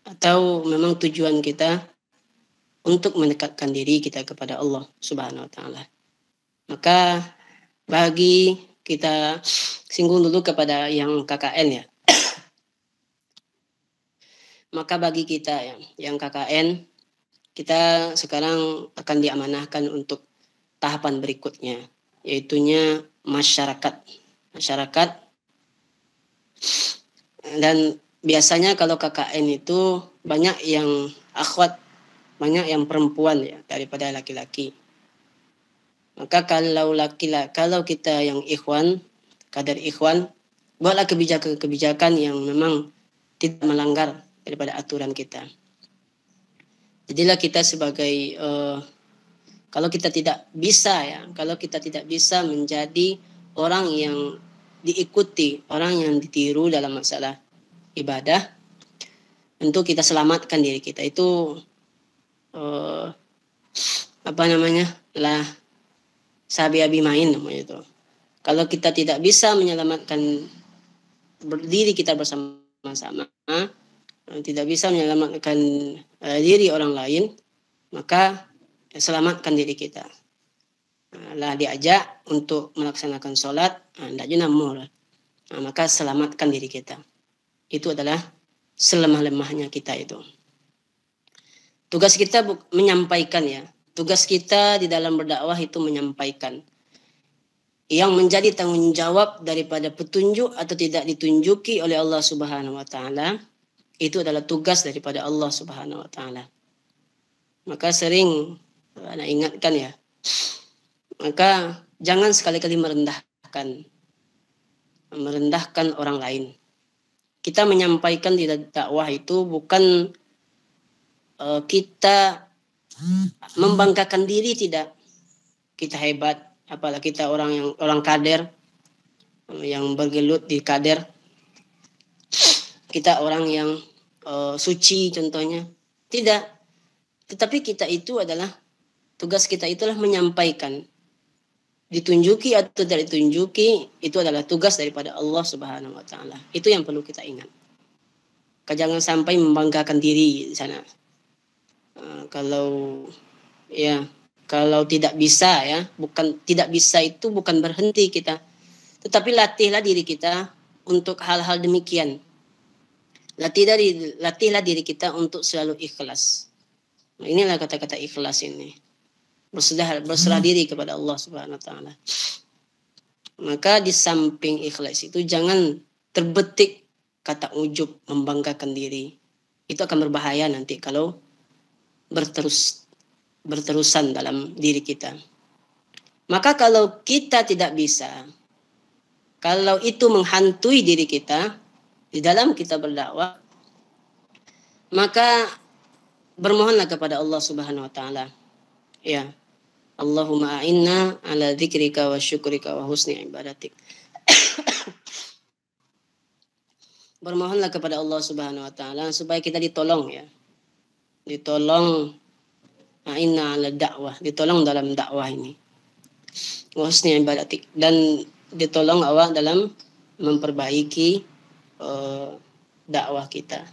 atau memang tujuan kita untuk mendekatkan diri kita kepada Allah Subhanahu wa taala. Maka bagi kita singgung dulu kepada yang KKN ya. Maka bagi kita yang KKN, kita sekarang akan diamanahkan untuk tahapan berikutnya, yaitunya masyarakat. Dan biasanya kalau KKN itu banyak yang akhwat, banyak yang perempuan ya daripada laki-laki. Maka kalau kita yang ikhwan, kadar ikhwan, buatlah kebijakan-kebijakan yang memang tidak melanggar daripada aturan kita. Jadilah kita sebagai kalau kita tidak bisa menjadi orang yang diikuti, orang yang ditiru dalam masalah ibadah, untuk kita selamatkan diri kita itu sabi-abi main namanya itu. Kalau kita tidak bisa menyelamatkan diri kita bersama-sama, tidak bisa menyelamatkan diri orang lain, maka selamatkan diri kita. Lah diajak untuk melaksanakan sholat, tidak junamur, maka selamatkan diri kita. Itu adalah selemah-lemahnya kita itu. Tugas kita menyampaikan ya. Tugas kita di dalam berdakwah itu menyampaikan. Yang menjadi tanggung jawab daripada petunjuk atau tidak ditunjuki oleh Allah Subhanahu wa taala, itu adalah tugas daripada Allah Subhanahu wa taala. Maka sering ana ingatkan ya. Maka jangan sekali-kali merendahkan orang lain. Kita menyampaikan di dakwah itu bukan kita membanggakan diri, tidak. Kita hebat, apalagi kita orang kader yang bergelut di kader. Kita orang yang suci contohnya. Tidak. Tetapi kita itu adalah tugas kita itulah menyampaikan. Ditunjuki atau tidak ditunjuki, itu adalah tugas daripada Allah Subhanahu wa taala. Itu yang perlu kita ingat. Jangan sampai membanggakan diri di sana. Kalau tidak bisa ya, tidak bisa itu bukan berhenti kita. Tetapi latihlah diri kita untuk hal-hal demikian. Latihlah diri kita untuk selalu ikhlas. Nah, inilah kata-kata ikhlas ini. Berserah diri kepada Allah Subhanahu wa taala. Maka di samping ikhlas itu jangan terbetik kata ujub, membanggakan diri. Itu akan berbahaya nanti kalau berterusan dalam diri kita. Maka kalau kita tidak bisa, kalau itu menghantui diri kita di dalam kita berdakwah, maka bermohonlah kepada Allah Subhanahu wa taala. Ya. Allahumma a'inna ala dzikrika wa syukrika wa husni ibadatik. Bermohonlah kepada Allah Subhanahu wa taala supaya kita ditolong ya. Ditolong a'inna ala dakwah, ditolong dalam dakwah ini. Wa husni ibadatik, dan ditolong awak dalam memperbaiki dakwah kita.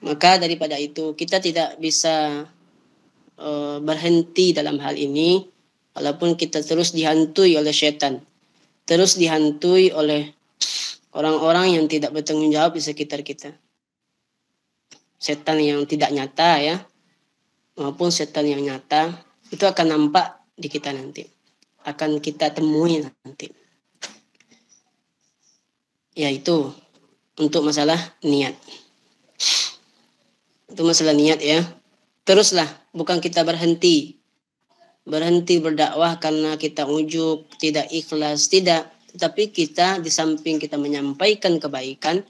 Maka daripada itu kita tidak bisa berhenti dalam hal ini, walaupun kita terus dihantui oleh setan, terus dihantui oleh orang-orang yang tidak bertanggung jawab di sekitar kita, setan yang tidak nyata ya, maupun setan yang nyata, itu akan nampak di kita nanti, akan kita temui nanti. Yaitu untuk masalah niat. Itu masalah niat ya. Teruslah, bukan kita berhenti berdakwah karena kita ujub, tidak ikhlas, tidak. Tetapi kita di samping kita menyampaikan kebaikan,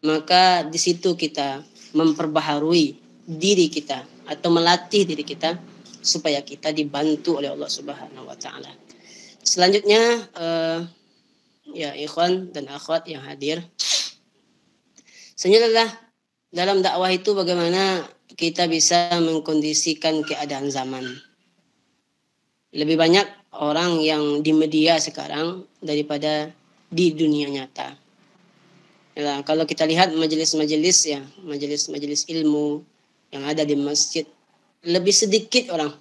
maka di situ kita memperbaharui diri kita atau melatih diri kita supaya kita dibantu oleh Allah Subhanahu wa taala. Selanjutnya ya ikhwan dan akhwat yang hadir. Selanjutnya dalam dakwah itu bagaimana kita bisa mengkondisikan keadaan zaman. Lebih banyak orang yang di media sekarang daripada di dunia nyata. Ya, kalau kita lihat majelis-majelis ya, majelis-majelis ilmu yang ada di masjid, lebih sedikit orang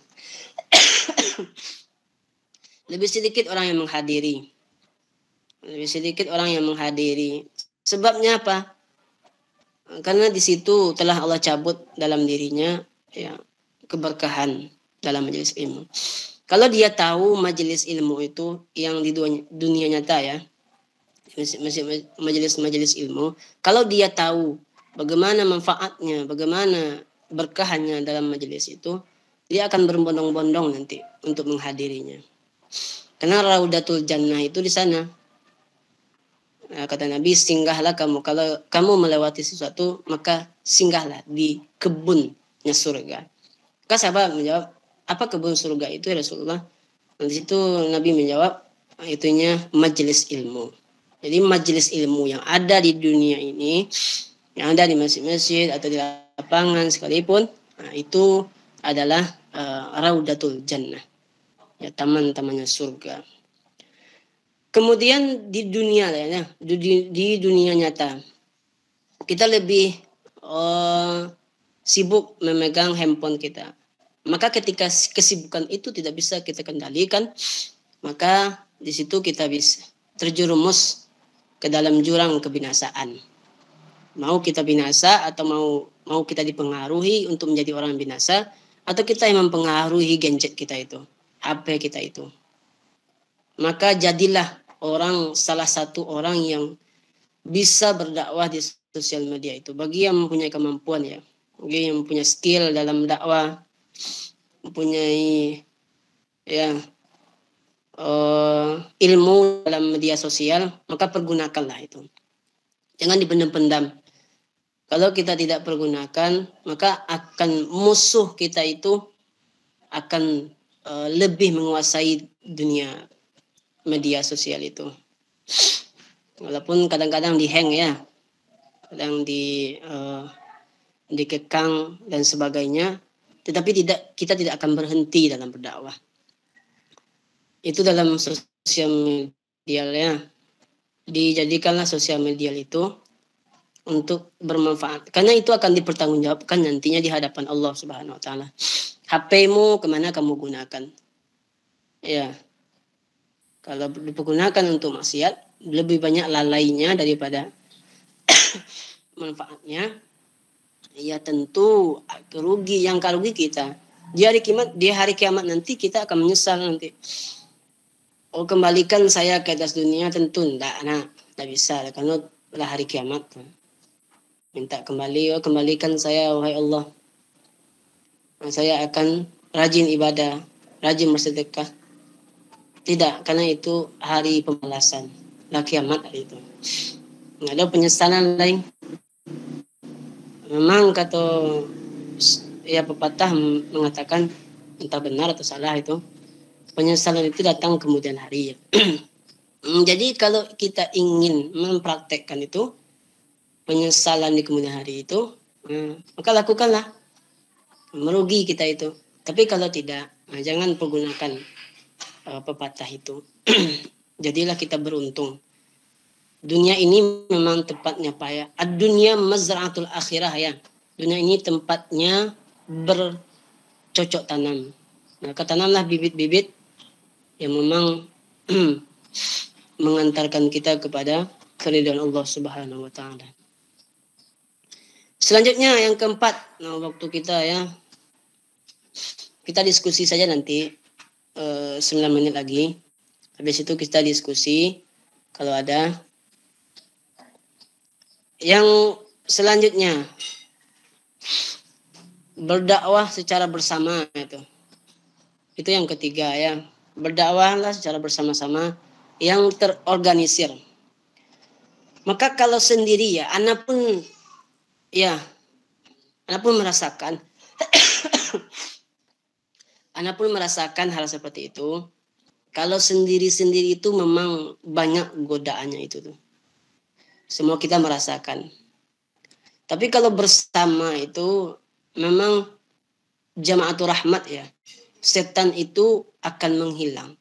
lebih sedikit orang yang menghadiri. Lebih sedikit orang yang menghadiri. Sebabnya apa? Karena di situ telah Allah cabut dalam dirinya ya keberkahan dalam majelis ilmu. Kalau dia tahu majelis ilmu itu yang di dunia nyata ya, majelis ilmu, kalau dia tahu bagaimana manfaatnya, bagaimana berkahannya dalam majelis itu, dia akan berbondong-bondong nanti untuk menghadirinya. Karena Raudatul Jannah itu di sana. Nah, kata Nabi, singgahlah kamu. Kalau kamu melewati sesuatu, maka singgahlah di kebunnya surga. Maka sahabat menjawab, apa kebun surga itu ya Rasulullah? Di situ Nabi menjawab, itunya majelis ilmu. Jadi majelis ilmu yang ada di dunia ini, yang ada di masjid-masjid atau di lapangan sekalipun, nah, itu adalah Raudatul Jannah, ya, taman-tamannya surga. Kemudian di dunia ya, di dunia nyata, kita lebih sibuk memegang handphone kita. Maka ketika kesibukan itu tidak bisa kita kendalikan, maka di situ kita bisa terjerumus ke dalam jurang kebinasaan. Mau kita binasa atau mau kita dipengaruhi untuk menjadi orang binasa, atau kita yang mempengaruhi gadget kita itu, HP kita itu. Maka jadilah salah satu orang yang bisa berdakwah di sosial media itu. Bagi yang mempunyai kemampuan ya, bagi yang mempunyai skill dalam dakwah, mempunyai ya ilmu dalam media sosial, maka pergunakanlah itu. Jangan dipendam-pendam. Kalau kita tidak pergunakan, maka akan musuh kita itu akan lebih menguasai dunia media sosial itu. Walaupun kadang-kadang dihang ya, kadang dikekang dan sebagainya, tetapi kita tidak akan berhenti dalam berdakwah. Itu dalam sosial media ya. Dijadikanlah sosial media itu untuk bermanfaat. Karena itu akan dipertanggungjawabkan nantinya di hadapan Allah Subhanahu wa taala. HP-mu kemana kamu gunakan? Ya. Kalau dipergunakan untuk maksiat, lebih banyak lalainya daripada manfaatnya. Ya tentu rugi, yang rugi kita. Di hari kiamat nanti kita akan menyesal nanti. Oh, kembalikan saya ke atas dunia, tentu tidak bisa, karena adalah hari kiamat. Minta kembali, kembalikan saya wahai Allah. Saya akan rajin ibadah, rajin bersedekah. Tidak, karena itu hari pembalasan, lah kiamat hari itu. Ada penyesalan lain. Memang kata ya pepatah mengatakan, entah benar atau salah itu, penyesalan itu datang kemudian hari. Jadi kalau kita ingin mempraktekkan itu, penyesalan di kemudian hari itu, maka lakukanlah. Merugi kita itu. Tapi kalau tidak, jangan pergunakan pepatah itu. Jadilah kita beruntung. Dunia ini memang tempatnya payah. Ad-dunya mazra'atul akhirah ya. Dunia ini tempatnya bercocok tanam. Maka tanamlah bibit-bibit yang memang mengantarkan kita kepada keridhaan Allah Subhanahu wa taala. Selanjutnya yang keempat, waktu kita ya. Kita diskusi saja nanti 9 menit lagi. Habis itu kita diskusi kalau ada. Yang selanjutnya, berdakwah secara bersama itu. Itu yang ketiga ya. Berdakwahlah secara bersama-sama yang terorganisir. Maka kalau sendiri ya, anak pun merasakan anak pun merasakan hal seperti itu. Kalau sendiri-sendiri itu memang banyak godaannya itu tuh. Semua kita merasakan. Tapi kalau bersama itu memang jamaatul rahmat ya. Setan itu akan menghilang.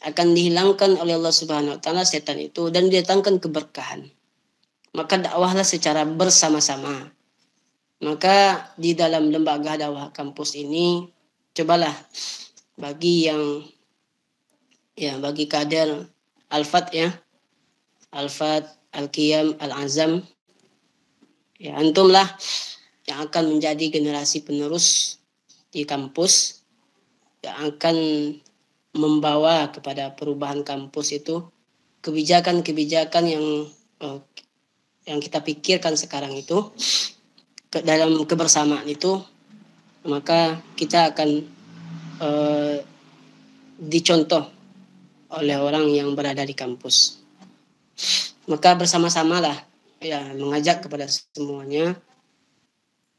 Akan dihilangkan oleh Allah Subhanahu wa taala setan itu dan didatangkan keberkahan. Maka dakwahlah secara bersama-sama. Maka di dalam lembaga dakwah kampus ini cobalah bagi kader Al-Fat ya. Al-Fat, Al-Qiyam, Al-Azam. Ya, antumlah yang akan menjadi generasi penerus di kampus, yang akan membawa kepada perubahan kampus itu kebijakan-kebijakan yang kita pikirkan sekarang itu dalam kebersamaan itu, maka kita akan dicontoh oleh orang yang berada di kampus. Maka bersama-samalah ya mengajak kepada semuanya,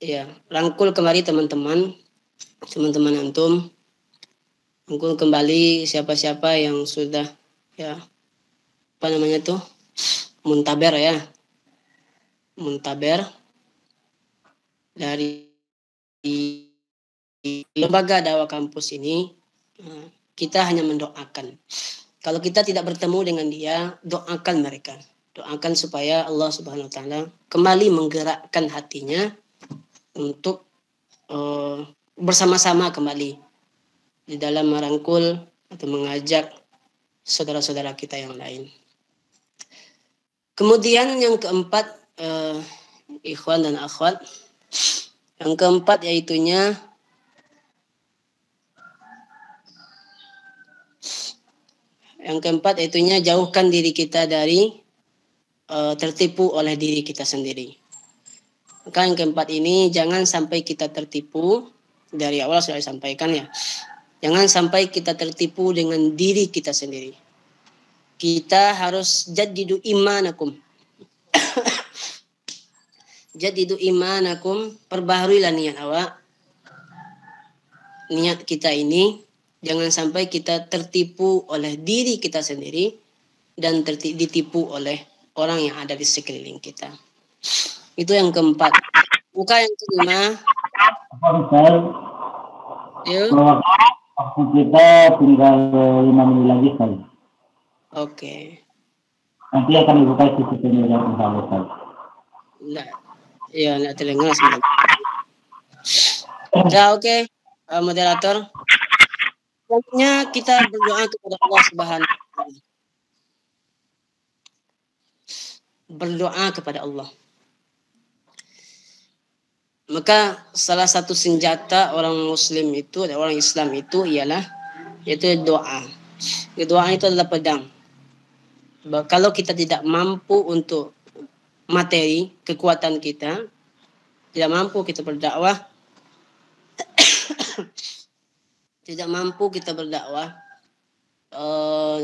ya rangkul kembali teman-teman antum, rangkul kembali siapa-siapa yang sudah ya muntaber dari lembaga dakwah kampus ini. Kita hanya mendoakan. Kalau kita tidak bertemu dengan dia, doakan mereka. Doakan supaya Allah Subhanahu wa taala kembali menggerakkan hatinya untuk bersama-sama kembali di dalam merangkul atau mengajak saudara-saudara kita yang lain. Kemudian yang keempat, ikhwan dan akhwat, yang keempat yaitunya jauhkan diri kita dari tertipu oleh diri kita sendiri. Maka yang keempat ini jangan sampai kita tertipu, dari awal sudah disampaikan ya. Jangan sampai kita tertipu dengan diri kita sendiri. Kita harus jaddidu imanakum. Jaddidu imanakum, perbaharuilah niat awak. Niat kita ini jangan sampai kita tertipu oleh diri kita sendiri dan ditipu oleh orang yang ada di sekeliling kita. Itu yang keempat. Buka yang kelima. Yuk. Waktu kita tinggal 5 menit lagi, Ustaz. Oke. Nanti akan dibuka sisi penjelasan insya-Allah, Ustaz. Nggak terdengar sebenarnya. Ya, oke. Moderator. Pokoknya kita berdoa kepada Allah Subhanahu wa taala. Berdoa kepada Allah. Maka salah satu senjata orang muslim itu, orang Islam itu yaitu doa. Doa itu adalah pedang. Kalau kita tidak mampu untuk materi, kekuatan kita, tidak mampu kita berdakwah,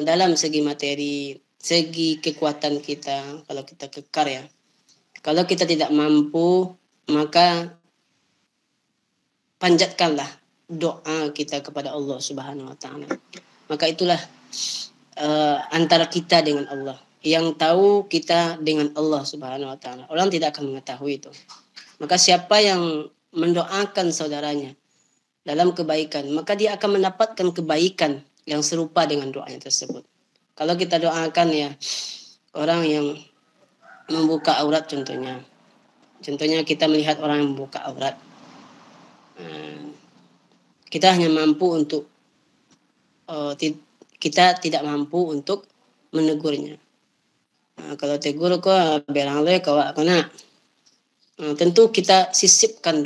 dalam segi materi, segi kekuatan kita, kalau kita kekar ya. Kalau kita tidak mampu, maka panjatkanlah doa kita kepada Allah Subhanahu wa taala. Maka itulah antara kita dengan Allah. Yang tahu kita dengan Allah Subhanahu wa taala. Orang tidak akan mengetahui itu. Maka siapa yang mendoakan saudaranya dalam kebaikan, maka dia akan mendapatkan kebaikan yang serupa dengan doanya tersebut. Kalau kita doakan ya orang yang membuka aurat contohnya kita melihat orang yang membuka aurat, kita hanya mampu untuk kita tidak mampu untuk menegurnya. Kalau tegur kok berang le kau kena, tentu kita sisipkan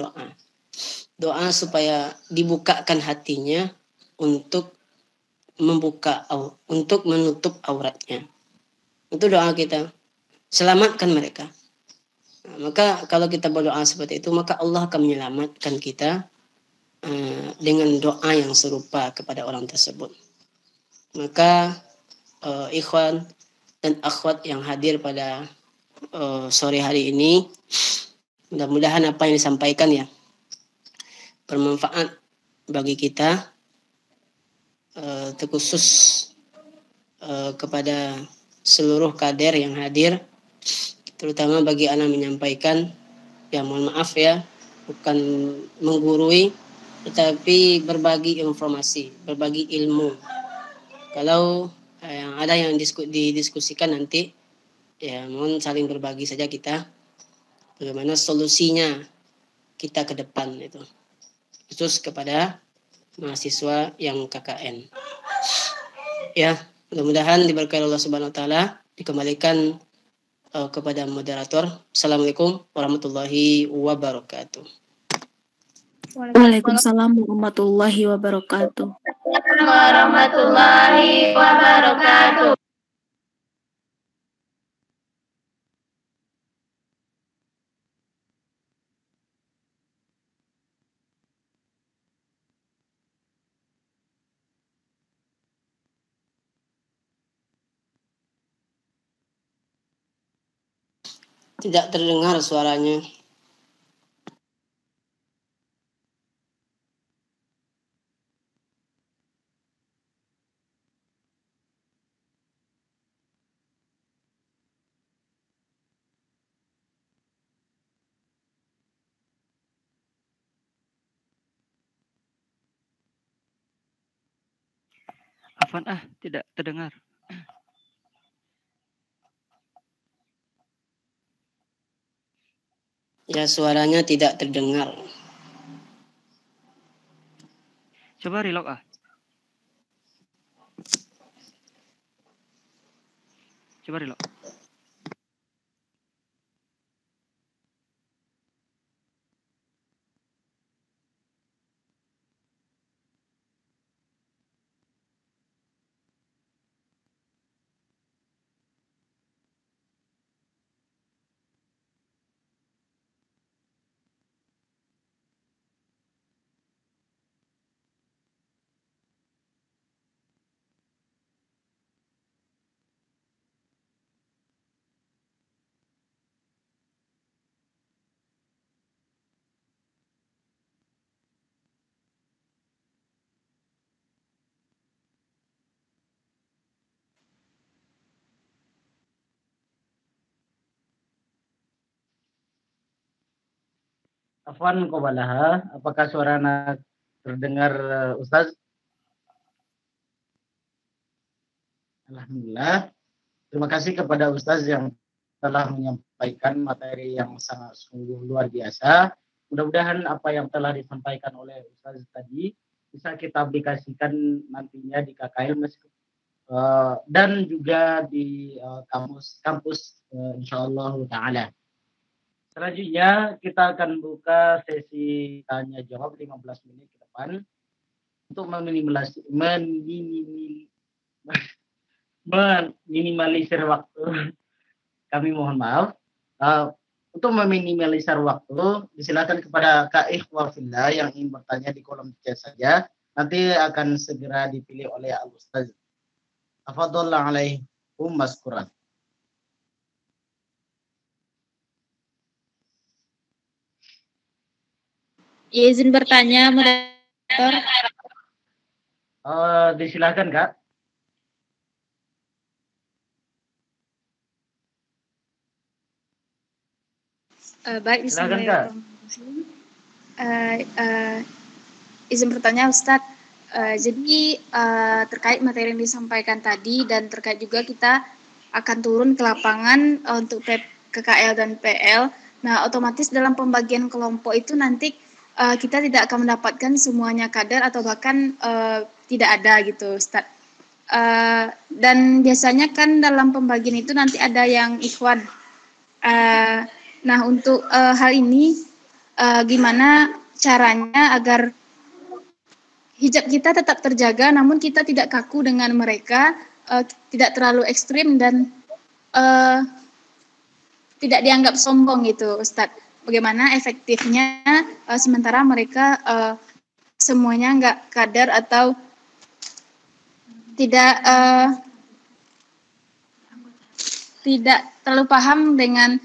doa supaya dibukakan hatinya untuk menutup auratnya. Itu doa kita. Selamatkan mereka. Maka kalau kita berdoa seperti itu, maka Allah akan menyelamatkan kita dengan doa yang serupa kepada orang tersebut. Maka ikhwan dan akhwat yang hadir pada sore hari ini, mudah-mudahan apa yang disampaikan ya bermanfaat bagi kita, terkhusus kepada seluruh kader yang hadir, terutama bagi anak menyampaikan, ya mohon maaf ya, bukan menggurui, tetapi berbagi informasi, berbagi ilmu. Kalau yang ada yang didiskusikan nanti, ya mohon saling berbagi saja kita, bagaimana solusinya kita ke depan itu, khusus kepada mahasiswa yang KKN. Ya, mudah-mudahan diberkahi Allah Subhanahu wa taala, dikembalikan kepada moderator. Assalamualaikum warahmatullahi wabarakatuh. Waalaikumsalam warahmatullahi wabarakatuh. Warahmatullahi wabarakatuh. Tidak terdengar suaranya. Afwan, tidak terdengar. Ya, suaranya tidak terdengar. Coba reload Coba reload. Afwan Qobalaha, apakah suara anak terdengar Ustaz? Alhamdulillah. Terima kasih kepada Ustaz yang telah menyampaikan materi yang sangat sungguh luar biasa. Mudah-mudahan apa yang telah disampaikan oleh Ustaz tadi bisa kita aplikasikan nantinya di KKL dan juga di kampus insyaallah ta'ala. Selanjutnya kita akan buka sesi tanya jawab 15 menit ke depan untuk meminimalisir waktu. Kami mohon maaf. Untuk meminimalisir waktu, disilakan kepada Kak Ikhwal Fillah yang ingin bertanya di kolom chat saja. Nanti akan segera dipilih oleh Al-Ustaz. Tafadhalna alaikum maskuran. Izin bertanya, moderator. Disilakan, Kak. Baik, silakan, Kak. Izin bertanya, Ustadz. Jadi terkait materi yang disampaikan tadi dan terkait juga kita akan turun ke lapangan untuk KKL dan PL. Nah, otomatis dalam pembagian kelompok itu nanti kita tidak akan mendapatkan semuanya kader atau bahkan tidak ada gitu, Ustadz. Dan biasanya kan dalam pembagian itu nanti ada yang ikhwan. Nah, untuk hal ini gimana caranya agar hijab kita tetap terjaga, namun kita tidak kaku dengan mereka, tidak terlalu ekstrim dan tidak dianggap sombong gitu, Ustadz. Bagaimana efektifnya sementara mereka semuanya nggak kader atau tidak terlalu paham dengan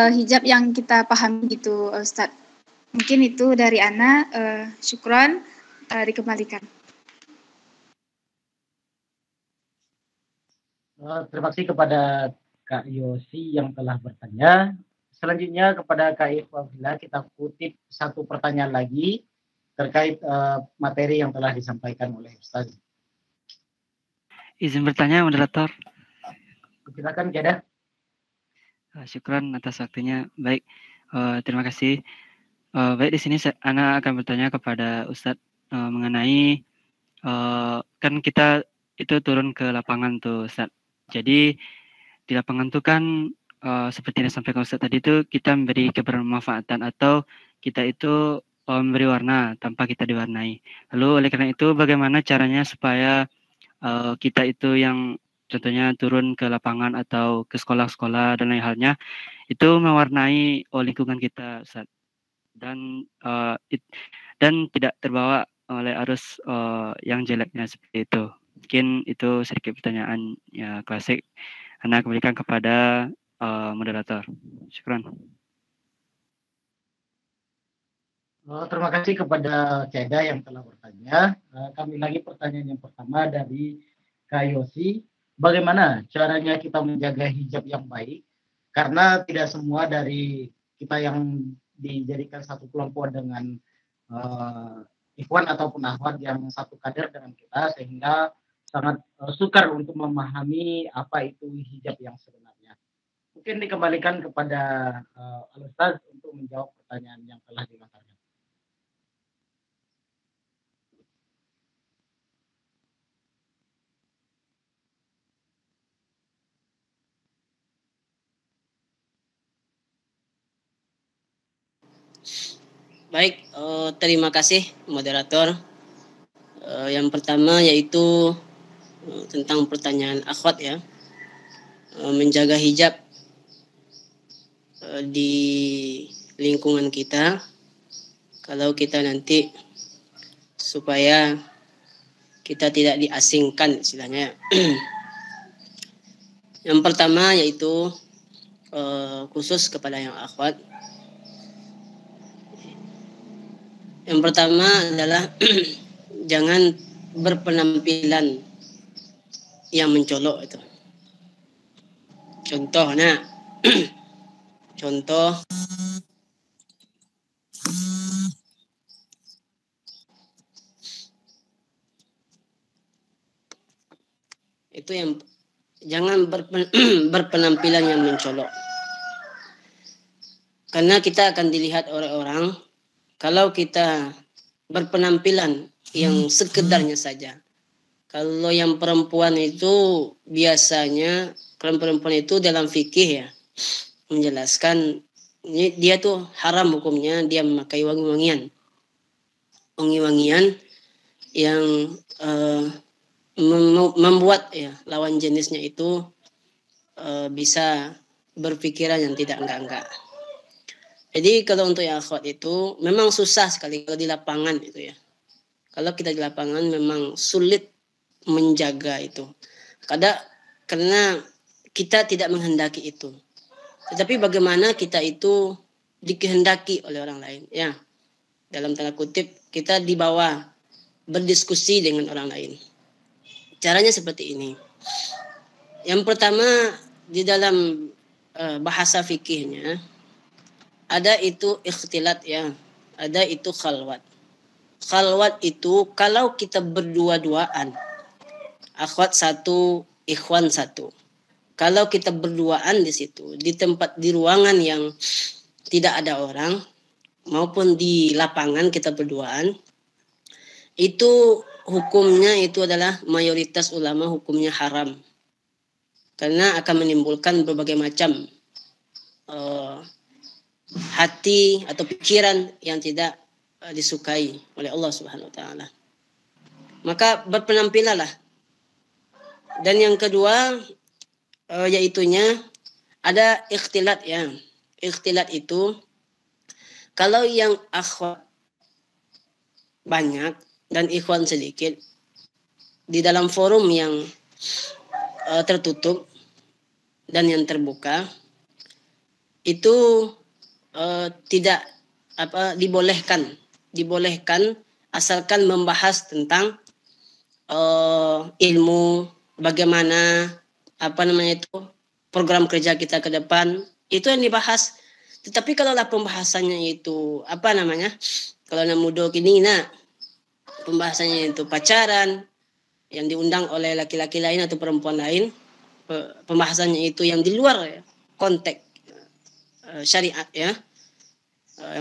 hijab yang kita pahami gitu, Ustadz. Mungkin itu dari Ana. Syukran, dikembalikan. Terima kasih kepada Kak Yosi yang telah bertanya. Selanjutnya kepada Kak Ikhwafillah kita kutip satu pertanyaan lagi terkait materi yang telah disampaikan oleh Ustaz. Izin bertanya, moderator. Silakan, Jada. Syukran atas waktunya. Baik, terima kasih. Baik, di sini Ana akan bertanya kepada Ustadz mengenai kan kita itu turun ke lapangan tuh, Ustadz. Jadi di lapangan tuh kan seperti yang disampaikan Ustaz tadi itu kita memberi kebermanfaatan atau kita itu memberi warna tanpa kita diwarnai. Lalu oleh karena itu bagaimana caranya supaya kita itu yang contohnya turun ke lapangan atau ke sekolah-sekolah dan lain halnya itu mewarnai lingkungan kita, Ustaz. Dan dan tidak terbawa oleh arus yang jeleknya seperti itu. Mungkin itu sedikit pertanyaan ya klasik. Anda kembalikan kepada moderator. Syukran. Terima kasih kepada Ceda yang telah bertanya. Kami lagi pertanyaan yang pertama dari Kak Yosi. Bagaimana caranya kita menjaga hijab yang baik? Karena tidak semua dari kita yang dijadikan satu kelompok dengan ikhwan ataupun akhwat yang satu kader dengan kita, sehingga sangat sukar untuk memahami apa itu hijab yang sebenarnya. Mungkin dikembalikan kepada Al-Ustaz untuk menjawab pertanyaan yang telah dilontarkan. Baik, terima kasih moderator. Yang pertama yaitu tentang pertanyaan akhwat ya, menjaga hijab di lingkungan kita. Kalau kita nanti supaya kita tidak diasingkan istilahnya. Yang pertama yaitu khusus kepada yang akhwat. Yang pertama adalah jangan berpenampilan yang mencolok itu. Contohnya, contoh itu yang jangan berpenampilan yang mencolok. Karena kita akan dilihat oleh orang kalau kita berpenampilan yang sekedarnya saja. Kalau yang perempuan itu biasanya, kalau perempuan itu dalam fikih ya, menjelaskan dia tuh haram hukumnya dia memakai wangi-wangian. Wangi-wangian yang membuat ya lawan jenisnya itu bisa berpikiran yang tidak enggak-enggak. Jadi kalau untuk yang akhwat itu memang susah sekali kalau di lapangan itu ya. Kalau kita di lapangan memang sulit menjaga itu. Karena kita tidak menghendaki itu. Tetapi bagaimana kita itu dikehendaki oleh orang lain ya. Dalam tanda kutip kita dibawa berdiskusi dengan orang lain. Caranya seperti ini. Yang pertama di dalam bahasa fikihnya ada itu ikhtilat ya, ada itu khalwat. Khalwat itu kalau kita berdua-duaan, akhwat satu, ikhwan satu. Kalau kita berduaan di situ, di tempat di ruangan yang tidak ada orang, maupun di lapangan kita berduaan, itu hukumnya itu adalah mayoritas ulama hukumnya haram. Karena akan menimbulkan berbagai macam hati atau pikiran yang tidak disukai oleh Allah Subhanahu wa taala. Maka berpenampilanlah. Dan yang kedua yaitunya ada ikhtilat ya. Ikhtilat itu kalau yang akhwat banyak dan ikhwan sedikit di dalam forum yang tertutup dan yang terbuka itu tidak dibolehkan asalkan membahas tentang ilmu bagaimana itu program kerja kita ke depan itu yang dibahas. Tetapi kalaulah pembahasannya itu kalau nak muda kini pembahasannya itu pacaran yang diundang oleh laki-laki lain atau perempuan lain, pembahasannya itu yang di luar konteks syariat ya,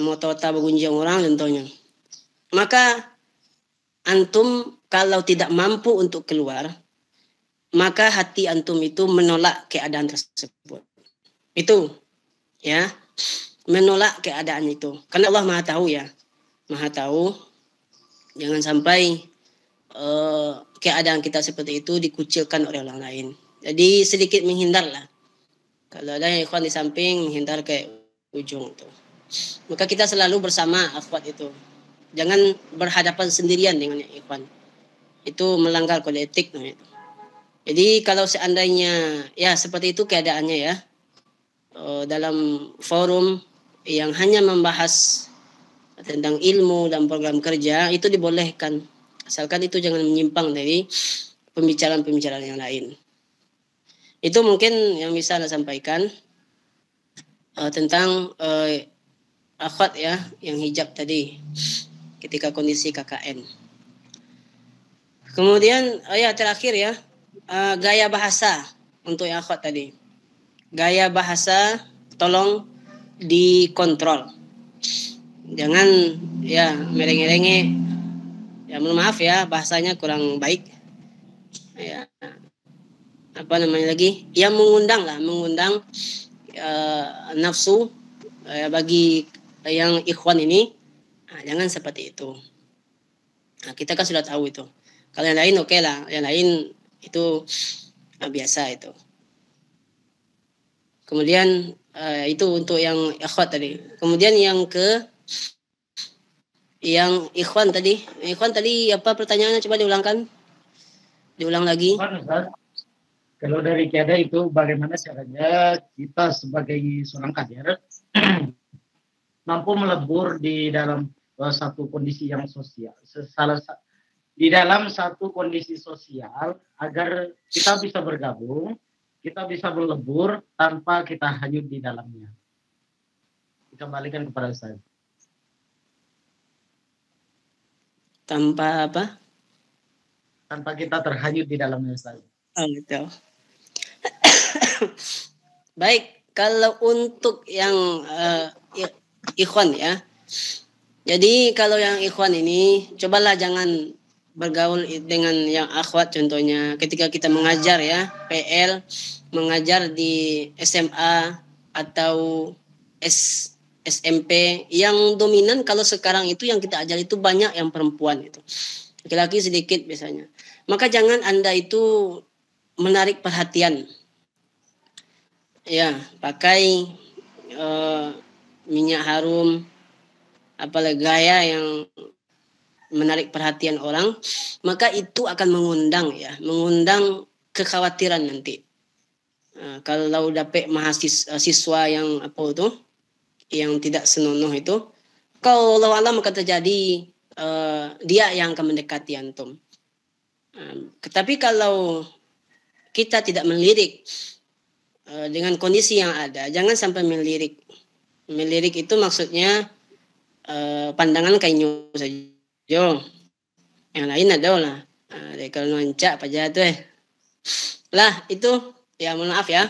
mau tahu bergunjing orang contohnya, maka antum kalau tidak mampu untuk keluar, maka hati antum itu menolak keadaan tersebut. Itu ya, menolak keadaan itu. Karena Allah Maha tahu ya. Maha tahu. Jangan sampai keadaan kita seperti itu dikucilkan oleh orang lain. Jadi sedikit menghindarlah. Kalau ada yang ikhwan di samping, menghindar ke ujung itu. Maka kita selalu bersama akhwat itu. Jangan berhadapan sendirian dengan ikhwan. Itu melanggar kode etik namanya itu. Jadi kalau seandainya ya seperti itu keadaannya ya, dalam forum yang hanya membahas tentang ilmu dan program kerja itu dibolehkan, asalkan itu jangan menyimpang dari pembicaraan-pembicaraan yang lain. Itu mungkin yang bisa Anda sampaikan tentang akhwat ya yang hijab tadi ketika kondisi KKN. Kemudian ya terakhir ya, gaya bahasa untuk yang akhwat tadi. Gaya bahasa tolong dikontrol. Jangan ya merenge-renge. Ya mohon maaf ya bahasanya kurang baik. Ya apa namanya lagi? Yang mengundang nafsu bagi yang ikhwan ini. Nah, jangan seperti itu. Nah, kita kan sudah tahu itu. Kalau yang lain oke lah, yang lain itu biasa itu. Kemudian itu untuk yang akhwat tadi. Kemudian yang ikhwan tadi. Ikhwan tadi apa pertanyaannya, coba diulangkan? Diulang lagi. Kalau dari Kiada itu bagaimana caranya kita sebagai seorang kader mampu melebur di dalam satu kondisi yang sosial. Di dalam satu kondisi sosial agar kita bisa bergabung, kita bisa melebur tanpa kita hanyut di dalamnya. Dikembalikan kepada saya. Tanpa apa? Tanpa kita terhanyut di dalamnya saya. Oh gitu. Baik, kalau untuk yang ikhwan ya. Jadi kalau yang ikhwan ini cobalah jangan bergaul dengan yang akhwat, contohnya ketika kita mengajar ya, PL, mengajar di SMA atau SMP, yang dominan kalau sekarang itu yang kita ajar itu banyak yang perempuan itu. Laki-laki sedikit biasanya. Maka jangan Anda itu menarik perhatian. Ya, pakai minyak harum, apalagi gaya yang menarik perhatian orang, maka itu akan mengundang mengundang kekhawatiran nanti. Kalau dapat mahasiswa yang apa itu, yang tidak senonoh itu, kalau Allah alam akan terjadi dia yang akan mendekati antum. Tetapi kalau kita tidak melirik dengan kondisi yang ada, jangan sampai melirik. Melirik itu maksudnya pandangan kainyo saja. Yang lain adalah kalau nuancak apa aja tuh lah itu ya mohon maaf ya.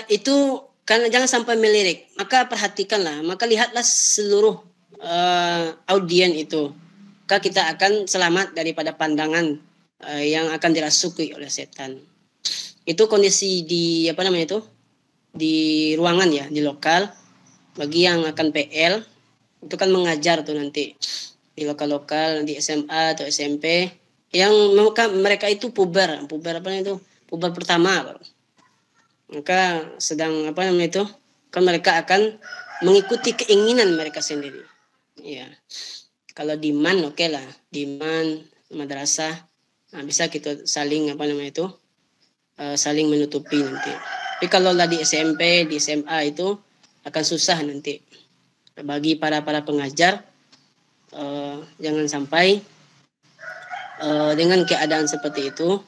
Itu karena jangan sampai melirik. Maka perhatikanlah, maka lihatlah seluruh audien itu. Maka kita akan selamat daripada pandangan yang akan dirasuki oleh setan. Itu kondisi di apa namanya itu? Di ruangan ya, di lokal. Bagi yang akan PL itu kan mengajar tuh nanti di lokal-lokal, di SMA atau SMP yang mereka itu puber apa itu? Puber pertama. Maka sedang apa namanya itu? Kan mereka akan mengikuti keinginan mereka sendiri. Ya. Kalau di MAN oke lah, di MAN madrasah, nah, bisa kita saling apa namanya itu? Saling menutupi nanti. Tapi kalau lah di SMP, di SMA itu akan susah nanti. Bagi para pengajar, jangan sampai dengan keadaan seperti itu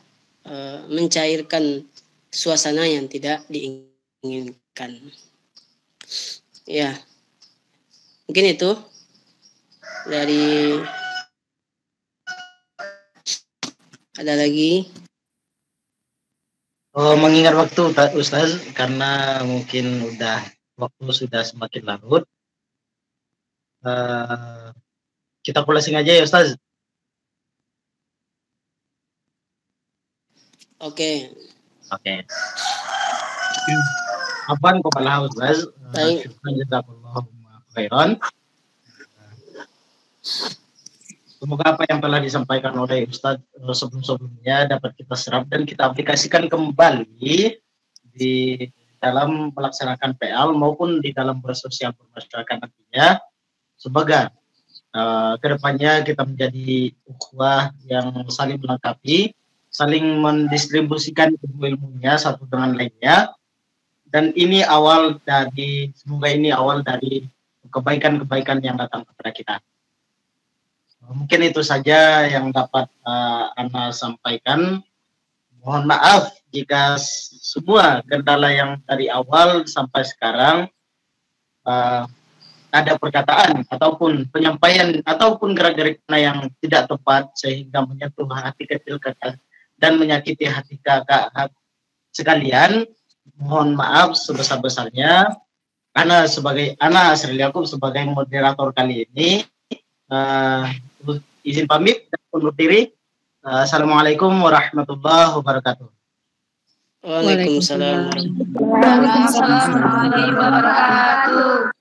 mencairkan suasana yang tidak diinginkan. Ya, mungkin itu dari. Ada lagi? Mengingat waktu Ustaz, karena mungkin waktu sudah semakin larut. Kita closing aja ya Ustaz. Oke. Apaan kepala Ustaz? Baik. Syukran jazakallahu khairan. Semoga apa yang telah disampaikan oleh Ustaz sebelum-sebelumnya dapat kita serap dan kita aplikasikan kembali di dalam melaksanakan PL maupun di dalam bersosial bermasyarakat nantinya. Semoga kedepannya kita menjadi ukhuwah yang saling melengkapi, saling mendistribusikan ilmu-ilmunya satu dengan lainnya. Dan ini semoga ini awal dari kebaikan-kebaikan yang datang kepada kita. Mungkin itu saja yang dapat Ana sampaikan. Mohon maaf jika semua kendala yang dari awal sampai sekarang ada perkataan ataupun penyampaian ataupun gerak-gerik yang tidak tepat sehingga menyentuh hati kecil kakak dan menyakiti hati kakak sekalian. Mohon maaf sebesar-besarnya. Ana Asril Yakub sebagai moderator kali ini izin pamit dan undur diri. Assalamualaikum warahmatullahi wabarakatuh. Waalaikumsalam. Waalaikumsalam warahmatullahi wabarakatuh.